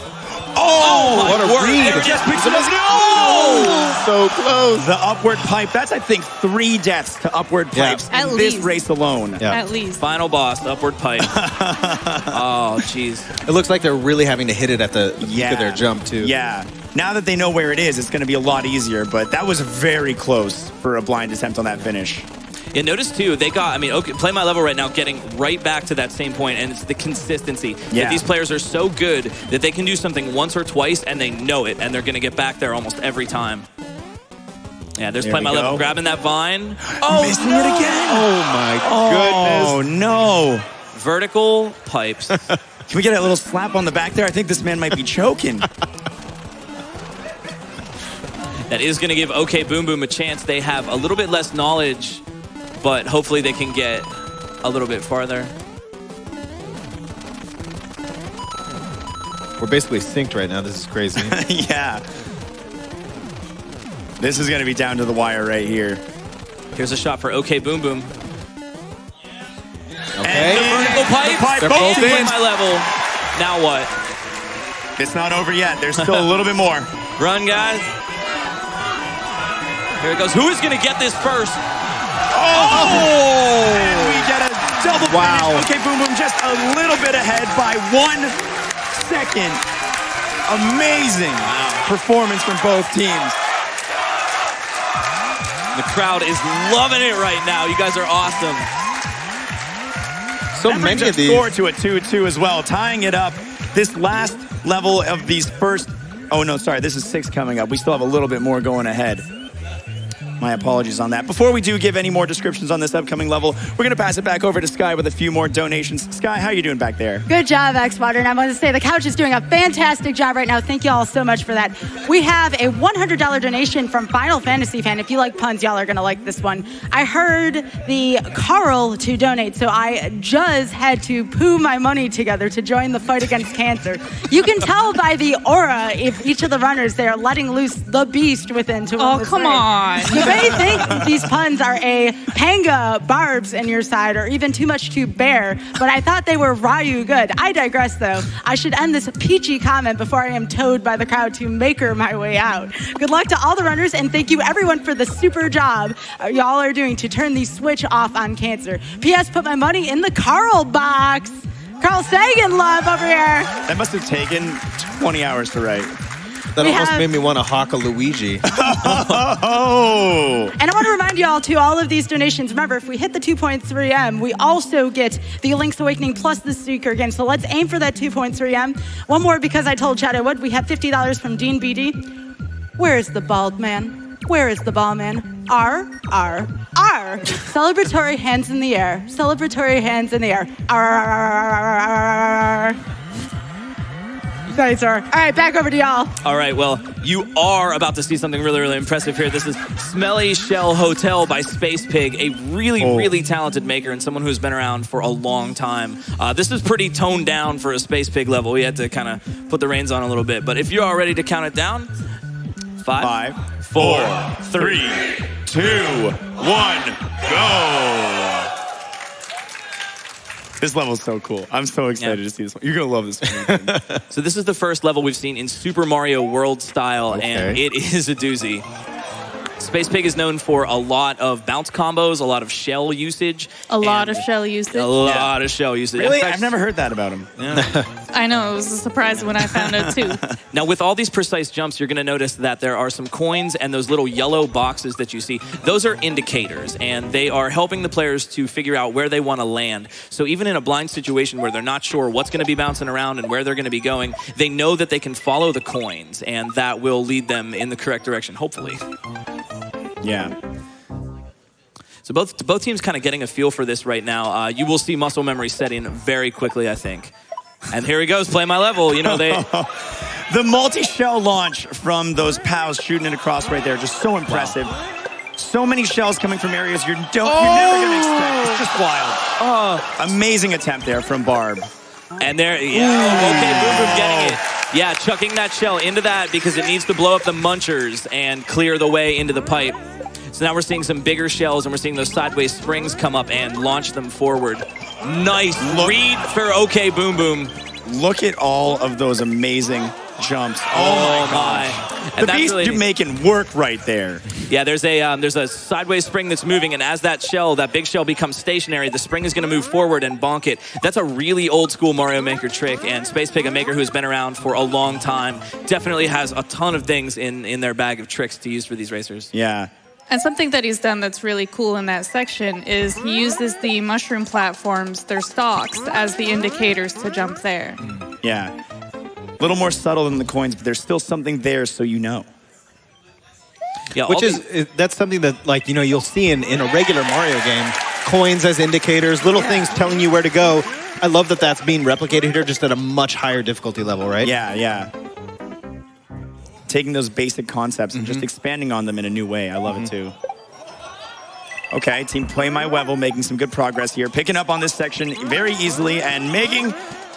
Oh, what a word. read. There just picks it up. Oh, so close. The upward pipe. That's, I think, 3 deaths to upward pipes At in this least. race alone. Yeah. At least. Final boss, upward pipe. Oh, jeez. It looks like they're really having to hit it at the peak of their jump, too. Yeah. Now that they know where it is, it's going to be a lot easier, but that was very close for a blind attempt on that finish. Yeah, notice too, they got, I mean, okay, Play My Level right now getting right back to that same point, and it's the consistency. Yeah. That these players are so good that they can do something once or twice and they know it, and they're going to get back there almost every time. Yeah, there's There Play we My Level go. grabbing that vine. Missing it again. Oh, my Oh, goodness. no. Vertical pipes. Can we get a little slap on the back there? I think this man might be choking. That is going to give OK Boom Boom a chance. They have a little bit less knowledge, but hopefully they can get a little bit farther. We're basically synced right now. This is crazy. Yeah. This is going to be down to the wire right here. Here's a shot for OK Boom Boom. Okay. Vertical pipe. They're and both Play in. My Level. Now what? It's not over yet. There's still a little bit more. Run, guys. Here it goes. Who is going to get this first? And we get a double Wow. finish. Okay, Boom Boom just a little bit ahead by 1 second. Amazing performance from both teams. The crowd is loving it right now. You guys are awesome. So That brings many our of these. score to a 2-2 as well, tying it up. This last level of these first... Oh, no, sorry. This is 6 coming up. We still have a little bit more going ahead. My apologies on that. Before we do give any more descriptions on this upcoming level, we're going to pass it back over to Sky with a few more donations. Sky, how are you doing back there? Good job, X-Water. And I want to say the couch is doing a fantastic job right now. Thank you all so much for that. We have a $100 donation from Final Fantasy fan. If you like puns, y'all are going to like this one. I heard the Carl to donate, so I just had to poo my money together to join the fight against cancer. You can tell by the aura if each of the runners, they are letting loose the beast within to win Oh, this come race. on. You may think these puns are a panga barbs in your side or even too much to bear, but I thought they were Ryu good. I digress, though. I should end this peachy comment before I am towed by the crowd to maker my way out. Good luck to all the runners, and thank you everyone for the super job y'all are doing to turn the switch off on cancer. P.S. Put my money in the Carl box. Carl Sagan love over here. That must have taken 20 hours to write. That We almost have- made me want to hawk a Luigi. Oh! And I want to remind you all, to all of these donations, remember, if we hit the 2.3 M, we also get the Link's Awakening plus the Seeker again. So let's aim for that 2.3 M. One more, because I told Chad I would. We have $50 from Dean BD. Where is the bald man? Where is the ball man? R. Celebratory hands in the air. Celebratory hands in the air. R. Nice, sir. All right, back over to y'all. All right, well, you are about to see something really, really impressive here. This is Smelly Shell Hotel by Space Pig, a really, really talented maker and someone who's been around for a long time. This is pretty toned down for a Space Pig level. We had to kind of put the reins on a little bit. But if you're all ready to count it down, 5, 4, 3, 2, 1, go! This level is so cool. I'm so excited to see this one. You're going to love this one. So this is the first level we've seen in Super Mario World style, and it is a doozy. Space Pig is known for a lot of bounce combos, a lot of shell usage. A lot of shell usage. A lot of shell usage. Really? In fact, I've never heard that about him. I know, it was a surprise when I found out too. Now, with all these precise jumps, you're going to notice that there are some coins and those little yellow boxes that you see. Those are indicators, and they are helping the players to figure out where they want to land. So even in a blind situation where they're not sure what's going to be bouncing around and where they're going to be going, they know that they can follow the coins, and that will lead them in the correct direction, hopefully. Yeah. So both teams kind of getting a feel for this right now. You will see muscle memory set in very quickly, I think. And here he goes, play my level. You know, the multi-shell launch from those POWs shooting it across right there, just so impressive. Wow. So many shells coming from areas you're never going to expect. It's just wild. Amazing attempt there from Barb. And there, okay, Boom Boom getting it. Yeah, chucking that shell into that because it needs to blow up the munchers and clear the way into the pipe. So now we're seeing some bigger shells and we're seeing those sideways springs come up and launch them forward. Nice read for OK Boom Boom. Look at all of those amazing jumps. Oh my. And the Beast really making work right there. Yeah, there's a sideways spring that's moving, and as that big shell becomes stationary, the spring is going to move forward and bonk it. That's a really old school Mario Maker trick, and Space Pig, a maker who's been around for a long time, definitely has a ton of things in their bag of tricks to use for these racers. Yeah. And something that he's done that's really cool in that section is he uses the mushroom platforms, their stalks, as the indicators to jump there. Yeah. A little more subtle than the coins, but there's still something there, so you know. Yeah, that's something that, like, you know, you'll see in a regular Mario game. Coins as indicators, little things telling you where to go. I love that that's being replicated here, just at a much higher difficulty level, right? Yeah, yeah. Taking those basic concepts and just expanding on them in a new way. I love it too. Okay, team Pway My Wevel making some good progress here. Picking up on this section very easily and making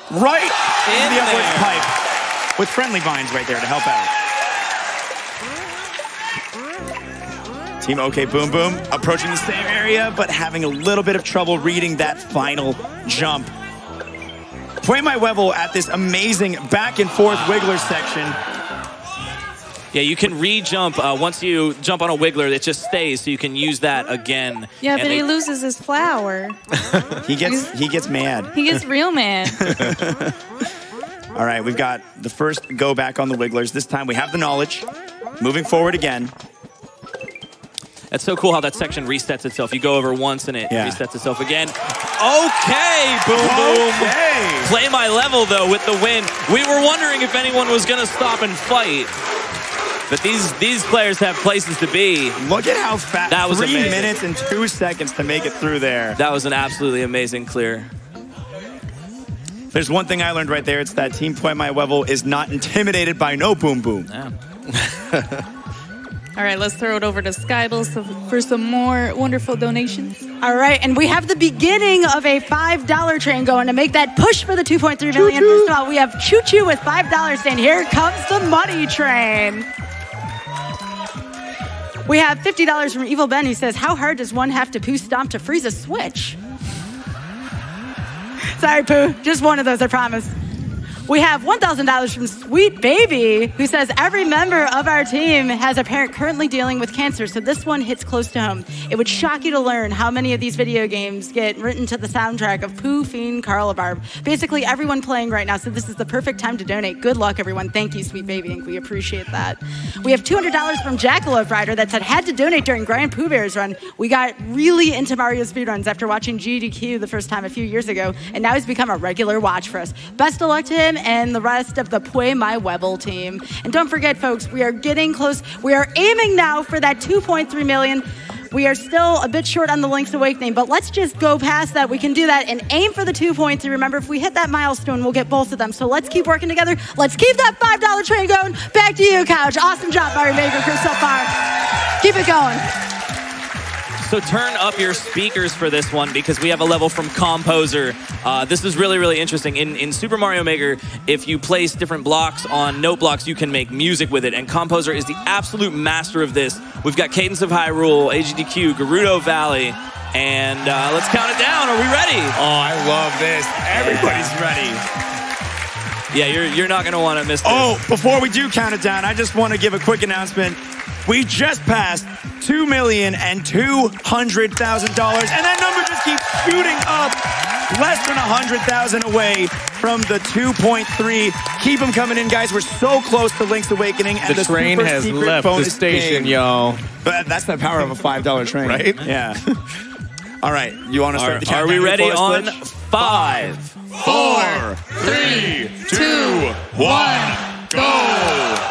right in the upwards pipe with friendly vines right there to help out. Team OK Boom Boom approaching the same area, but having a little bit of trouble reading that final jump. Pway My Wevel at this amazing back and forth wiggler section. Yeah, you can re-jump. Once you jump on a wiggler, it just stays, so you can use that again. Yeah, but he loses his flower. He gets mad. He gets real mad. All right, we've got the first go back on the wigglers. This time we have the knowledge. Moving forward again. That's so cool how that section resets itself. You go over once and it resets itself again. Okay, Boom Boom. Okay. Play my level, though, with the win. We were wondering if anyone was going to stop and fight. But these players have places to be. Look at how fast. That was 3 amazing. minutes and 2 seconds to make it through there. That was an absolutely amazing clear. There's one thing I learned right there. It's that Team Pway My Wevel is not intimidated by no Boom Boom. Yeah. All right, let's throw it over to Skyball for some more wonderful donations. All right, and we have the beginning of a $5 train going to make that push for the 2.3 million. First of all, we have Choo Choo with $5 saying, here comes the money train. We have $50 from Evil Ben. He says, how hard does one have to poo stomp to freeze a switch? Sorry, Pooh. Just one of those, I promise. We have $1,000 from Sweet Baby, who says every member of our team has a parent currently dealing with cancer, so this one hits close to home. It would shock you to learn how many of these video games get written to the soundtrack of Pooh, Fiend, Carlabarb. Basically, everyone playing right now, so this is the perfect time to donate. Good luck, everyone. Thank you, Sweet Baby, and we appreciate that. We have $200 from Jackalope Rider that said had to donate during Grand Pooh Bear's run. We got really into Mario speedruns after watching AGDQ the first time a few years ago, and now he's become a regular watch for us. Best of luck to him and the rest of the Pway My Wevel team. And don't forget, folks, we are getting close. We are aiming now for that 2.3 million. We are still a bit short on the Link's Awakening, but let's just go past that. We can do that and aim for the 2.3. Remember, if we hit that milestone, we'll get both of them. So let's keep working together. Let's keep that $5 train going. Back to you, Couch. Awesome job, Mario Maker crew so far. Keep it going. So turn up your speakers for this one because we have a level from Composer. This is really, really interesting. In Super Mario Maker, if you place different blocks on note blocks, you can make music with it. And Composer is the absolute master of this. We've got Cadence of Hyrule, AGDQ, Gerudo Valley, and let's count it down. Are we ready? Oh, I love this. Everybody's ready. Yeah, you're not going to want to miss this. Oh, before we do count it down, I just want to give a quick announcement. We just passed $2,200,000, and that number just keeps shooting up. Less than 100,000 away from the 2.3. Keep them coming in, guys. We're so close to Link's Awakening, and the train super has secret left the bonus station, game. y'all. But that's the power of a $5 train, right? Yeah. All right, you want to start the countdown? Are we ready for us, on Glitch? 5, 4, 3, 2, 1, go!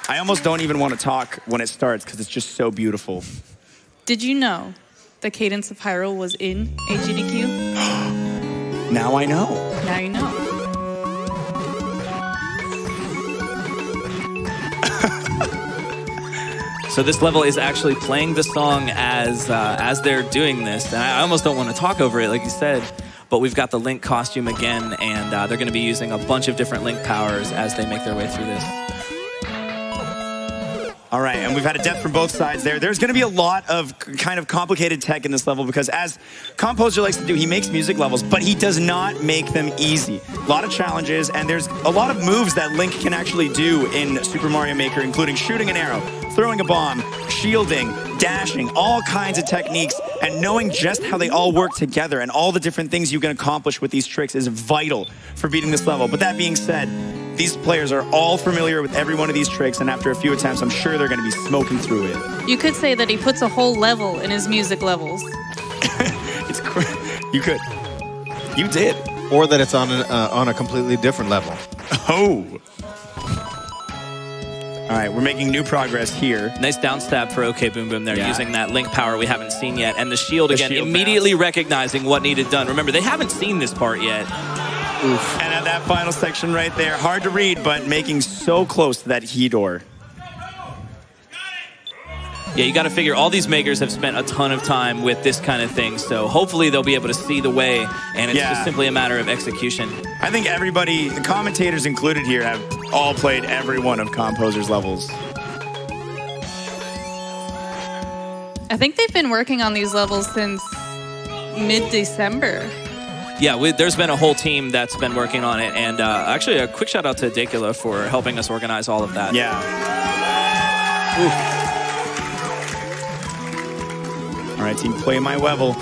I almost don't even want to talk when it starts because it's just so beautiful. Did you know the cadence of Hyrule was in AGDQ? Now I know. Now you know. So this level is actually playing the song as they're doing this. And I almost don't want to talk over it, like you said. But we've got the Link costume again, and they're going to be using a bunch of different Link powers as they make their way through this. All right, and we've had a death from both sides there. There's going to be a lot of kind of complicated tech in this level because as Composer likes to do, he makes music levels, but he does not make them easy. A lot of challenges, and there's a lot of moves that Link can actually do in Super Mario Maker, including shooting an arrow, throwing a bomb, shielding, dashing, all kinds of techniques, and knowing just how they all work together and all the different things you can accomplish with these tricks is vital for beating this level. But that being said, these players are all familiar with every one of these tricks, and after a few attempts, I'm sure they're going to be smoking through it. You could say that he puts a whole level in his music levels. You could. You did. Or that it's on a completely different level. Oh. All right, we're making new progress here. Nice down stab for OK Boom Boom there, Yeah. using that Link power we haven't seen yet. And the shield The again, shield immediately recognizing what needed done. Remember, they haven't seen this part yet. Oof. And at that final section right there, hard to read, but making so close to that Hedor. Yeah, you got to figure all these makers have spent a ton of time with this kind of thing, so hopefully they'll be able to see the way, and it's just simply a matter of execution. I think everybody, the commentators included here, have all played every one of Composer's levels. I think they've been working on these levels since mid-December. Yeah, there's been a whole team that's been working on it, and actually a quick shout out to Dakula for helping us organize all of that. Yeah. Oof. All right, team, play my Wevel.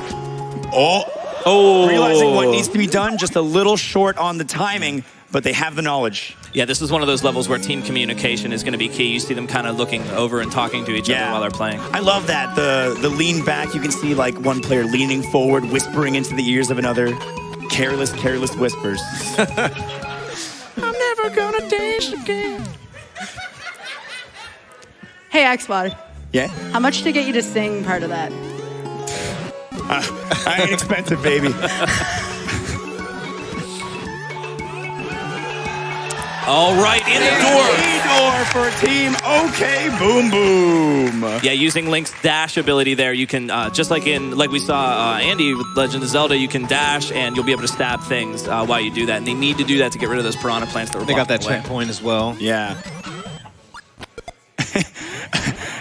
Oh, realizing what needs to be done, just a little short on the timing, but they have the knowledge. Yeah, this is one of those levels where team communication is going to be key. You see them kind of looking over and talking to each other while they're playing. I love that. The lean back, you can see like one player leaning forward, whispering into the ears of another. Careless whispers. I'm never gonna dance again. Hey, Xbot. Yeah? How much to get you to sing part of that? I ain't expensive, baby. All right, in the door. Door for Team OK Boom Boom. Yeah, using Link's dash ability there, you can, just like we saw Andy with Legend of Zelda, you can dash and you'll be able to stab things while you do that. And they need to do that to get rid of those piranha plants that were They got that away. checkpoint as well. Yeah.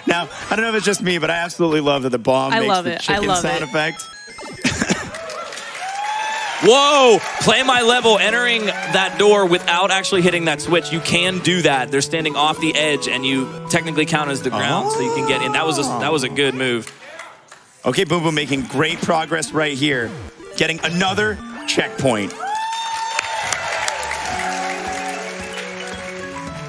Now, I don't know if it's just me, but I absolutely love that the bomb makes the chicken sound effect. Whoa! Play my level, entering that door without actually hitting that switch. You can do that. They're standing off the edge, and you technically count as the ground, so you can get in. That was a good move. OK Boom Boom making great progress right here, getting another checkpoint.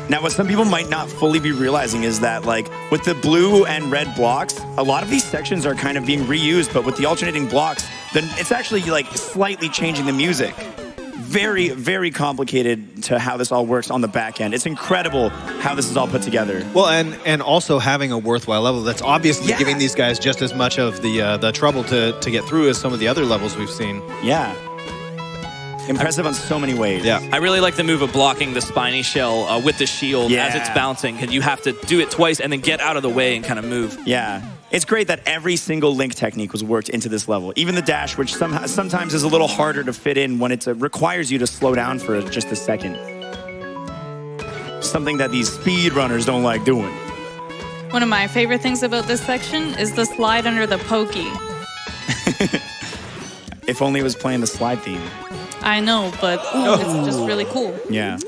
Now, what some people might not fully be realizing is that, like, with the blue and red blocks, a lot of these sections are kind of being reused, but with the alternating blocks, then it's actually, like, slightly changing the music. Very, very complicated to how this all works on the back end. It's incredible how this is all put together. Well, and also having a worthwhile level that's obviously giving these guys just as much of the trouble to get through as some of the other levels we've seen. Yeah. Impressive on so many ways. Yeah, I really like the move of blocking the spiny shell with the shield as it's bouncing, because you have to do it twice and then get out of the way and kind of move. Yeah. It's great that every single Link technique was worked into this level. Even the dash, which sometimes is a little harder to fit in when it requires you to slow down for just a second. Something that these speed runners don't like doing. One of my favorite things about this section is the slide under the pokey. If only it was playing the slide theme. I know, but it's just really cool. Yeah.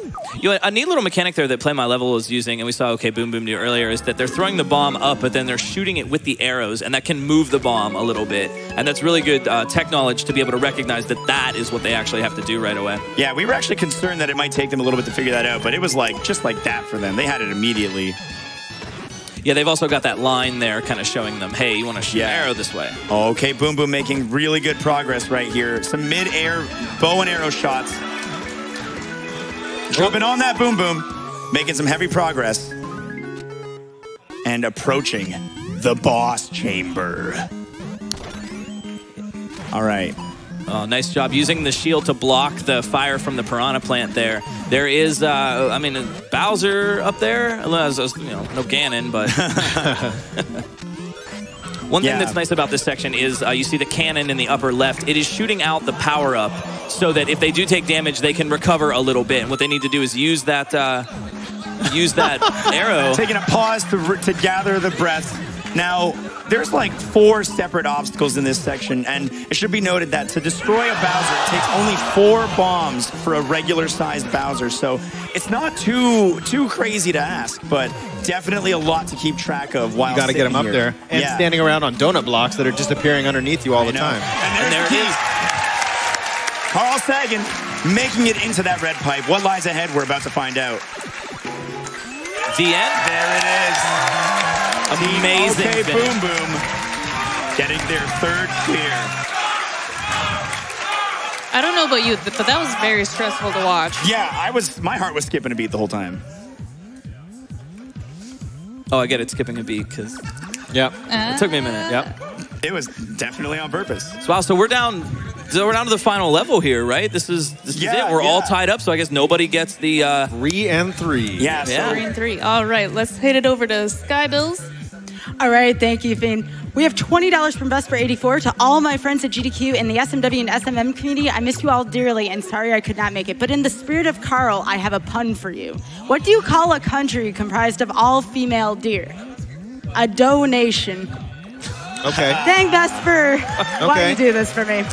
You know, a neat little mechanic there that Play My Level is using, and we saw OK Boom Boom do earlier, is that they're throwing the bomb up, but then they're shooting it with the arrows, and that can move the bomb a little bit. And that's really good tech knowledge to be able to recognize that that is what they actually have to do right away. Yeah, we were actually concerned that it might take them a little bit to figure that out, but it was like just like that for them. They had it immediately. Yeah, they've also got that line there kind of showing them, hey, you want to shoot an arrow this way. OK Boom Boom making really good progress right here. Some mid-air bow and arrow shots. Jumping on that Boom Boom, making some heavy progress. And approaching the boss chamber. All right. Oh, nice job using the shield to block the fire from the piranha plant there. There is, Bowser up there. No Ganon, but... One thing that's nice about this section is you see the cannon in the upper left. It is shooting out the power-up so that if they do take damage, they can recover a little bit. And what they need to do is use that arrow. Taking a pause to gather the breath. Now, there's like 4 separate obstacles in this section, and it should be noted that to destroy a Bowser, it takes only 4 bombs for a regular-sized Bowser, so it's not too crazy to ask, but definitely a lot to keep track of while You got to get them up there. And standing around on donut blocks that are just appearing underneath you all the time. And there it is. Carl Sagan making it into that red pipe. What lies ahead, we're about to find out. The end? There it is. Amazing. Okay, Boom Boom getting their 3rd clear. I don't know about you, but that was very stressful to watch. Yeah, my heart was skipping a beat the whole time. Oh, I get it, skipping a beat, because Yep. it took me a minute. Yep. It was definitely on purpose. Wow, so we're down to the final level here, right? This is it. We're all tied up, so I guess nobody gets the 3 and 3. Yeah. 3 and 3. All right, let's hit it over to Sky Bills. All right, thank you, Fiend. We have $20 from Vesper84 to all my friends at GDQ in the SMW and SMM community. I miss you all dearly, and sorry I could not make it. But in the spirit of Carl, I have a pun for you. What do you call a country comprised of all female deer? A donation. Okay. Dang, Vesper. Why do Okay. you do this for me?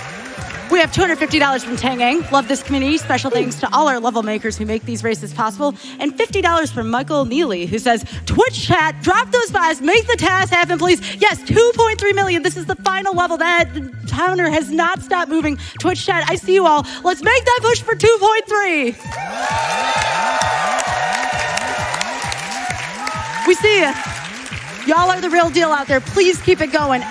We have $250 from Tangang. Love this community. Special thanks to all our level makers who make these races possible. And $50 from Michael Neely, who says, Twitch chat, drop those 5s, make the task happen, please. Yes, 2.3 million. This is the final level. That counter has not stopped moving. Twitch chat, I see you all. Let's make that push for 2.3. We see you. Y'all are the real deal out there. Please keep it going.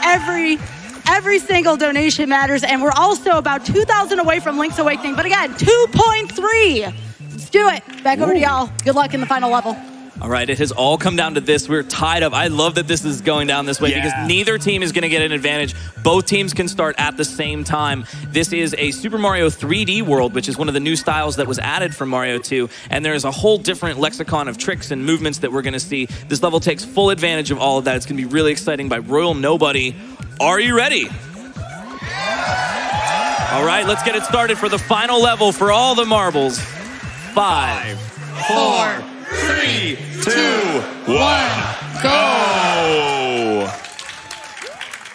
Every single donation matters, and we're also about 2,000 away from Link's Awakening. But again, 2.3. Let's do it. Back over to y'all. Good luck in the final level. All right, it has all come down to this. We're tied up. I love that this is going down this way because neither team is going to get an advantage. Both teams can start at the same time. This is a Super Mario 3D world, which is one of the new styles that was added from Mario 2. And there's a whole different lexicon of tricks and movements that we're going to see. This level takes full advantage of all of that. It's going to be really exciting by Royal Nobody. Are you ready? All right, let's get it started for the final level for all the marbles. 5, 4, 3, 2, 1, go!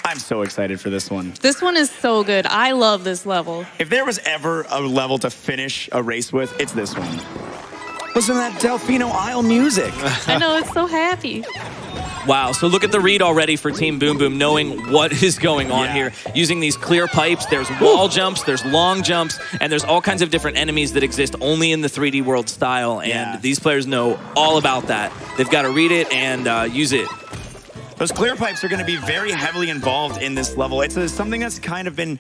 I'm so excited for this one. This one is so good. I love this level. If there was ever a level to finish a race with, it's this one. Listen to that Delfino Isle music. I know, it's so happy. Wow, so look at the read already for Team Boom Boom, knowing what is going on here. Using these clear pipes, there's wall jumps, there's long jumps, and there's all kinds of different enemies that exist only in the 3D world style, and these players know all about that. They've got to read it and use it. Those clear pipes are going to be very heavily involved in this level. It's something that's kind of been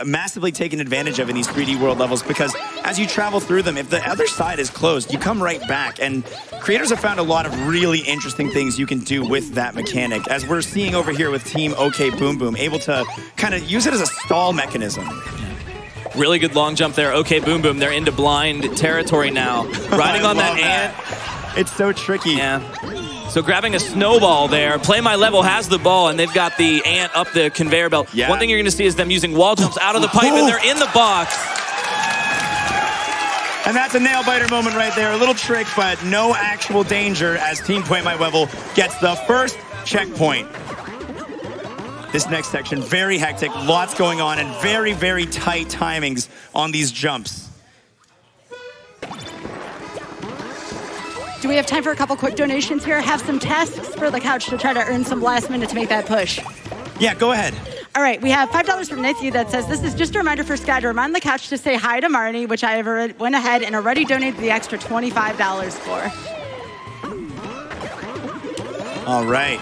massively taken advantage of in these 3D world levels because as you travel through them, if the other side is closed, you come right back. And creators have found a lot of really interesting things you can do with that mechanic, as we're seeing over here with Team OK Boom Boom, able to kind of use it as a stall mechanism. Really good long jump there. OK Boom Boom, they're into blind territory now. Riding on that ant. It's so tricky. Yeah. So grabbing a snowball there. Play My Level has the ball, and they've got the ant up the conveyor belt. Yeah. One thing you're going to see is them using wall jumps out of the pipe, and they're in the box. And that's a nail-biter moment right there. A little trick, but no actual danger as Team Pway My Wevel gets the first checkpoint. This next section, very hectic, lots going on, and very, very tight timings on these jumps. Do we have time for a couple quick donations here? Have some tasks for the couch to try to earn some last minute to make that push. Yeah, go ahead. All right, we have $5 from Nathan that says, this is just a reminder for Sky to remind the couch to say hi to Marnie, which I have went ahead and already donated the extra $25 for. All right.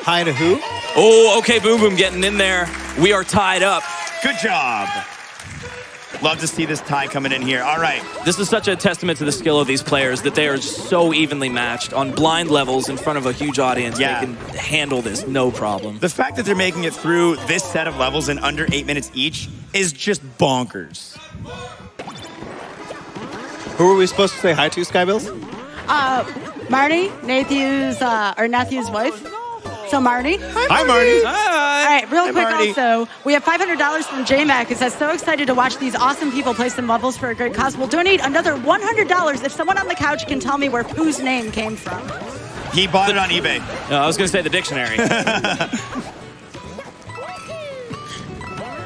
Hi to who? Oh, OK Boom Boom getting in there. We are tied up. Good job. Love to see this tie coming in here. All right. This is such a testament to the skill of these players that they are so evenly matched on blind levels in front of a huge audience. Yeah. They can handle this, no problem. The fact that they're making it through this set of levels in under 8 minutes each is just bonkers. Who are we supposed to say hi to, Skybills? Marty, Matthew's wife. So Marty. Hi, Marty. All right, real quick Marty. also, we have $500 from JMac. It says, so excited to watch these awesome people play some levels for a great cause. We'll donate another $100 if someone on the couch can tell me where Pooh's name came from. He bought it on eBay. I was going to say the dictionary.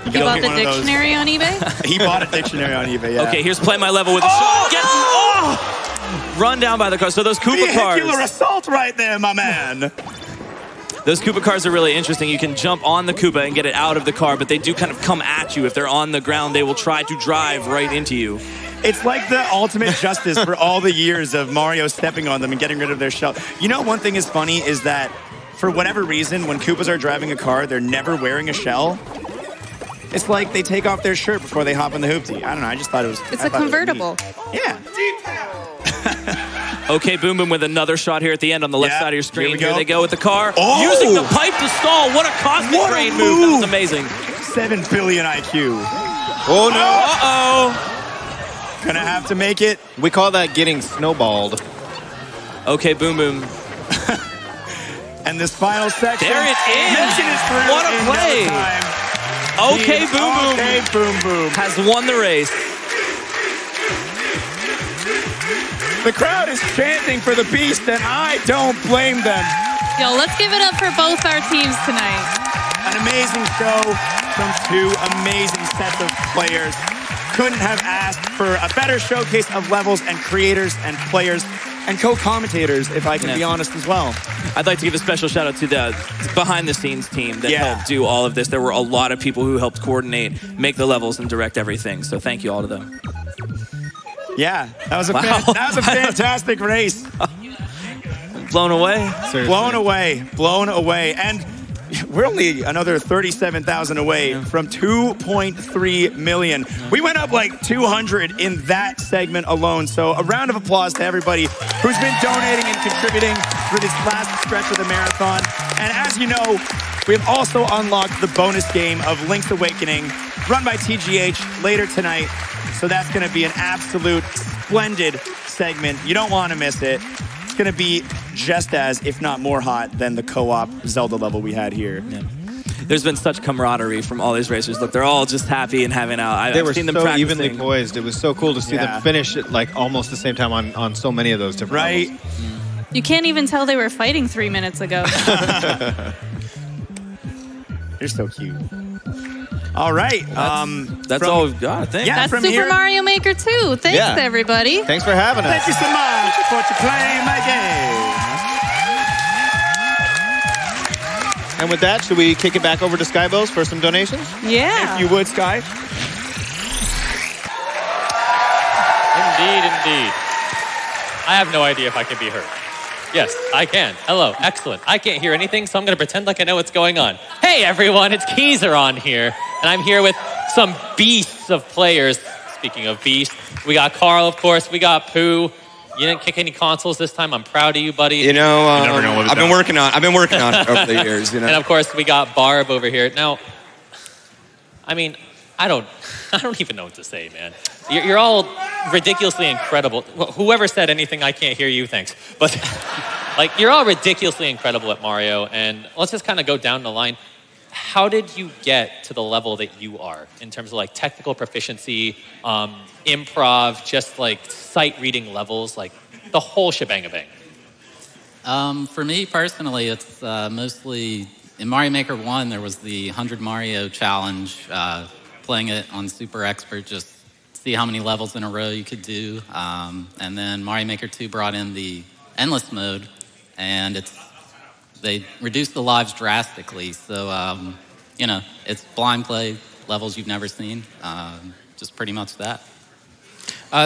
You bought the one of those. dictionary on eBay? He bought a dictionary on eBay, yeah. Okay, here's Play My Level with a shot. Run down by the car. So those Koopa cars. Vehicular assault right there, my man. Those Koopa cars are really interesting. You can jump on the Koopa and get it out of the car, but they do kind of come at you. If they're on the ground, they will try to drive right into you. It's like the ultimate justice for all the years of Mario stepping on them and getting rid of their shell. You know, one thing is funny is that for whatever reason, when Koopas are driving a car, they're never wearing a shell. It's like they take off their shirt before they hop in the hoopty. I don't know. I just thought it was. It's a convertible. Yeah. Okay, Boom Boom with another shot here at the end on the left Yeah, side of your screen. here we go. Here they go with the car. Oh! Using the pipe to stall. What a cosmic What a train move. That was move. amazing. 7 billion IQ. Oh, no. Uh-oh. Gonna have to make it. We call that getting snowballed. Okay, Boom Boom. And this final section. There it is. Making it through What a in play. no time. Okay, Boom Boom Okay, Boom Boom. has won the race. The crowd is chanting for the Beast, and I don't blame them. Yo, let's give it up for both our teams tonight. An amazing show from 2 amazing sets of players. Couldn't have asked for a better showcase of levels and creators and players and co-commentators, if I can be honest as well. I'd like to give a special shout out to the behind-the-scenes team that Yeah. helped do all of this. There were a lot of people who helped coordinate, make the levels, and direct everything. So thank you all to them. Yeah, that was a, Wow. that was a fantastic race. Blown away. Seriously. Blown away, blown away. And we're only another 37,000 away from 2.3 million. We went up like 200 in that segment alone. So a round of applause to everybody who's been donating and contributing through this last stretch of the marathon. And as you know, we have also unlocked the bonus game of Link's Awakening, run by TGH later tonight. So that's going to be an absolute splendid segment. You don't want to miss it. It's going to be just as, if not more hot than the co-op Zelda level we had here. Yeah. There's been such camaraderie from all these racers. Look, they're all just happy and having out. They I've were seen them so practicing. evenly poised. It was so cool to see Yeah. them finish at like almost the same time on so many of those different Right? levels. You can't even tell they were fighting 3 minutes ago. You're so cute. All right. That's from- all we've got, I think. Yeah. That's from Super here- Mario Maker 2. Thanks, Yeah. everybody. Thanks for having us. Thank you so much for playing my game. And with that, should we kick it back over to Skybills for some donations? Yeah. If you would, Sky. Indeed. I have no idea if I can be heard. Yes, I can. Hello, excellent. I can't hear anything, so I'm going to pretend like I know what's going on. Hey, everyone, it's Keezer on here, and I'm here with some beasts of players. Speaking of beasts, we got Carl, of course. We got Pooh. You didn't kick any consoles this time. I'm proud of you, buddy. You know, never know what I've been working on it over the years. You know, And of course, we got Barb over here. Now, I mean, I don't even know what to say, man. You're all ridiculously incredible. Whoever said anything, I can't hear you, thanks. But like, you're all ridiculously incredible at Mario. And let's just kind of go down the line. How did you get to the level that you are in terms of like technical proficiency, improv, just like sight reading levels, like the whole shebang-a-bang? For me personally, it's mostly in Mario Maker 1, there was the 100 Mario challenge, playing it on Super Expert, just see how many levels in a row you could do. And then Mario Maker 2 brought in the endless mode, and they reduced the lives drastically. So, you know, it's blind play, levels you've never seen, just pretty much that.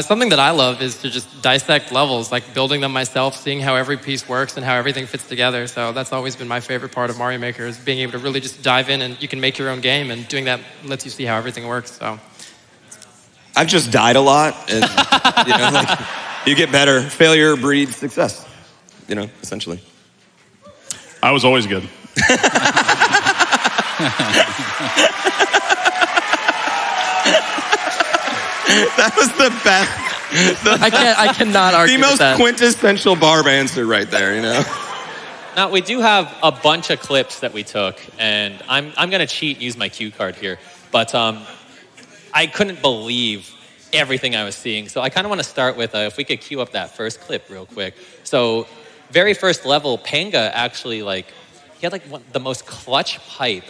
Something that I love is to just dissect levels, like building them myself, seeing how every piece works and how everything fits together. So that's always been my favorite part of Mario Maker, is being able to really just dive in and you can make your own game, and doing that lets you see how everything works. So I've just died a lot, and like, you get better. Failure breeds success. Essentially. I was always good. That was the best. I cannot argue the with most that. quintessential Barb answer right there. Now, we do have a bunch of clips that we took, and I'm going to cheat and use my cue card here. But I couldn't believe everything I was seeing. So I kind of want to start with, if we could cue up that first clip real quick. So very first level, Panga actually, he had the most clutch pipe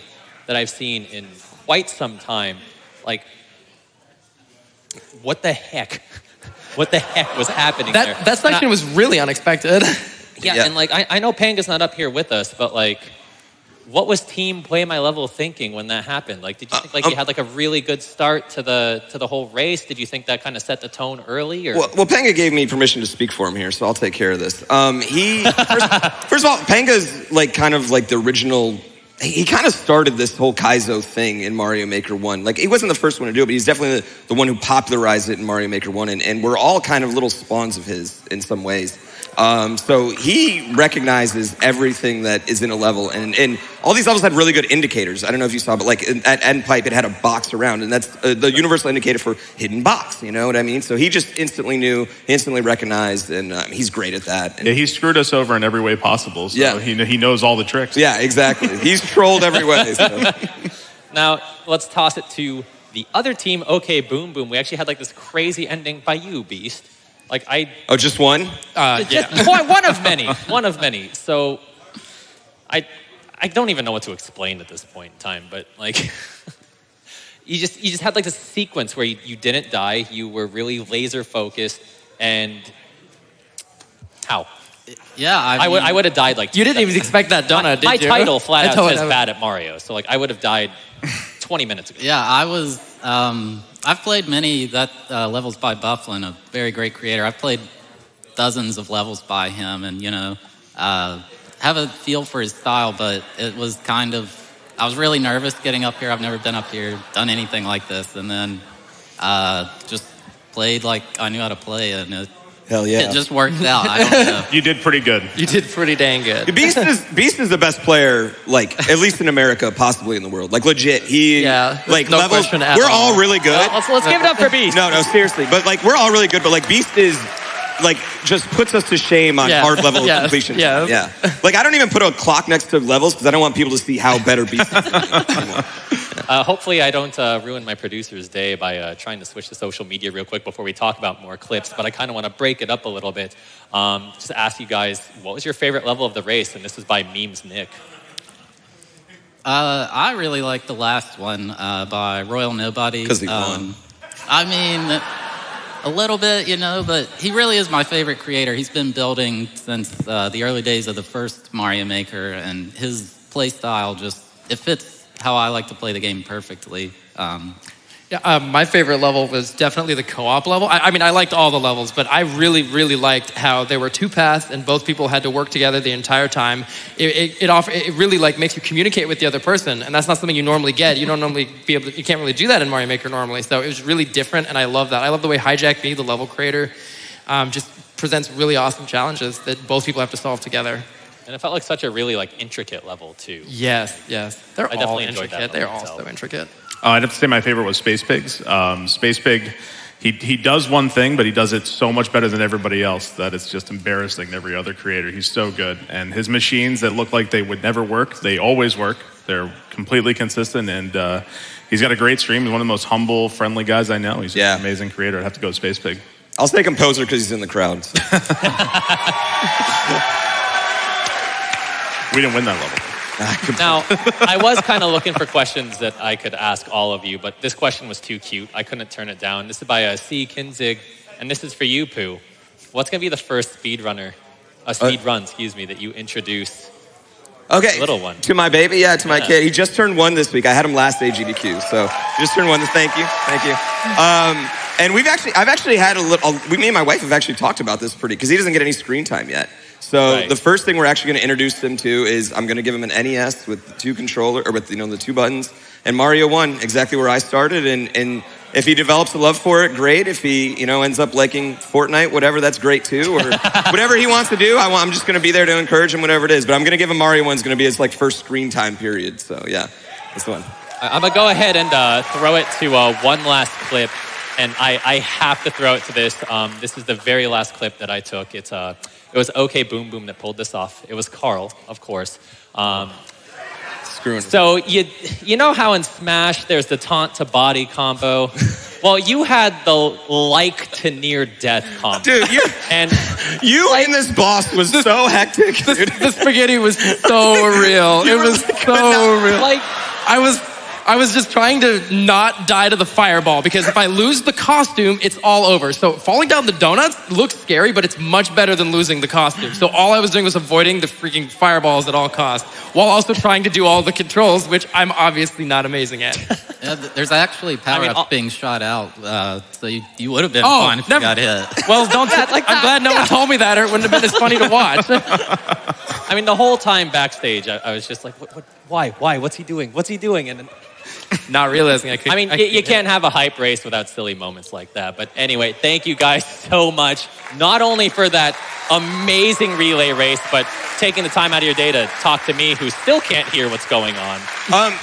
that I've seen in quite some time. What the heck? What the heck was happening there? That section was really unexpected. Yeah, and I know Panga's not up here with us, but what was Team Pway My Level thinking when that happened? Did you think you had a really good start to the whole race? Did you think that kind of set the tone early? Or? Well, Panga gave me permission to speak for him here, so I'll take care of this. First of all, Panga's kind of the original. He kind of started this whole Kaizo thing in Mario Maker 1. He wasn't the first one to do it, but he's definitely the one who popularized it in Mario Maker 1. And we're all kind of little spawns of his in some ways. So he recognizes everything that is in a level. And all these levels had really good indicators. I don't know if you saw, but at End Pipe, it had a box around. And that's the universal indicator for hidden box. You know what I mean? So he just instantly knew, instantly recognized, and he's great at that. Yeah, he screwed us over in every way possible. So he knows all the tricks. Yeah, exactly. He's trolled every way. So. Now, let's toss it to the other team, OK Boom Boom. We actually had this crazy ending by you, Beast. Oh, just one? Just one of many. One of many. So I don't even know what to explain at this point in time, but you just had this sequence where you didn't die, you were really laser focused, and how? Yeah, I would have died You didn't even expect that donut, did you? My title flat out says bad at Mario, so I would have died 20 minutes ago. Yeah, I was. I've played many levels by Bufflin, a very great creator. I've played dozens of levels by him, and have a feel for his style. But it was kind of. I was really nervous getting up here. I've never been up here, done anything like this, and then just played like I knew how to play, and hell yeah, it just worked out. I don't know. You did pretty good. You did pretty dang good. Beast is the best player, at least in America, possibly in the world. Legit, he no levels. We're all really good. Let's give it up for Beast. No, seriously, but we're all really good. But Beast is just puts us to shame on hard level completion. Yeah. I don't even put a clock next to levels because I don't want people to see how better Beast is. Hopefully I don't ruin my producer's day by trying to switch to social media real quick before we talk about more clips, but I kind of want to break it up a little bit. Just ask you guys, what was your favorite level of the race? And this is by Memes Nick. I really like the last one by Royal Nobody. Because he won. I mean, a little bit, but he really is my favorite creator. He's been building since the early days of the first Mario Maker, and his play style it fits how I like to play the game perfectly. My favorite level was definitely the co-op level. I mean, I liked all the levels, but I really, really liked how there were two paths and both people had to work together the entire time. It really makes you communicate with the other person, and that's not something you normally get. You don't normally you can't really do that in Mario Maker normally. So it was really different, and I love that. I love the way Hijack Me, the level creator, just presents really awesome challenges that both people have to solve together. And it felt like such a really intricate level too. Yes. They're I all definitely enjoyed intricate. that They're level all so intricate. I'd have to say my favorite was Space Pigs. Space Pig, he does one thing, but he does it so much better than everybody else that it's just embarrassing to every other creator. He's so good. And his machines that look like they would never work, they always work. They're completely consistent, and he's got a great stream. He's one of the most humble, friendly guys I know. He's an amazing creator. I'd have to go with Space Pig. I'll say Composer because he's in the crowd. So. We didn't win that level. Now, I was kind of looking for questions that I could ask all of you, but this question was too cute. I couldn't turn it down. This is by C. Kinzig, and this is for you, Pooh. What's going to be the first speed run, that you introduce? Okay. Little one. To my baby? Yeah, to my kid. He just turned 1 this week. I had him last AGDQ, so he just turned 1. Thank you. And I've actually had me and my wife have actually talked about this because he doesn't get any screen time yet. So the first thing we're actually going to introduce him to is I'm going to give him an NES with the 2 the 2 buttons. And Mario 1, exactly where I started. And If he develops a love for it, great. If he, ends up liking Fortnite, whatever, that's great too. Or whatever he wants to do, I'm just going to be there to encourage him, whatever it is. But I'm going to give him Mario 1's going to be his first screen time period. So yeah, that's the one. I'm going to go ahead and throw it to one last clip. And I have to throw it to this. This is the very last clip that I took. It was OK Boom Boom that pulled this off. It was Carl, of course. So you know how in Smash there's the taunt to body combo? Well, you had the like to near death combo. Dude, you in this boss was so hectic. The spaghetti was so real. It was so real. I was just trying to not die to the fireball because if I lose the costume, it's all over. So falling down the donuts looks scary, but it's much better than losing the costume. So all I was doing was avoiding the freaking fireballs at all costs, while also trying to do all the controls, which I'm obviously not amazing at. Yeah, there's actually power-ups being shot out, so you would have been fine if you got hit. Well, don't I'm glad no one told me that, or it wouldn't have been as funny to watch. I mean, the whole time backstage, I was just like, why? What's he doing? What's he doing? And not realizing you can't have a hype race without silly moments like that. But anyway, thank you guys so much, not only for that amazing relay race, but taking the time out of your day to talk to me who still can't hear what's going on.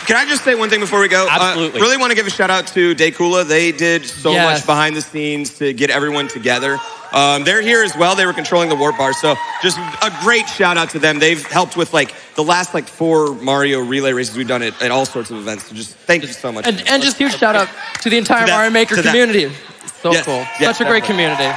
Can I just say one thing before we go? Absolutely. Really want to give a shout out to Dekula. They did so much behind the scenes to get everyone together. They're here as well. They were controlling the warp bar. So just a great shout out to them. They've helped with the last 4 Mario relay races we've done at all sorts of events. So just thank you so much. And just huge shout out to the entire Mario Maker community. So cool. Such a great community.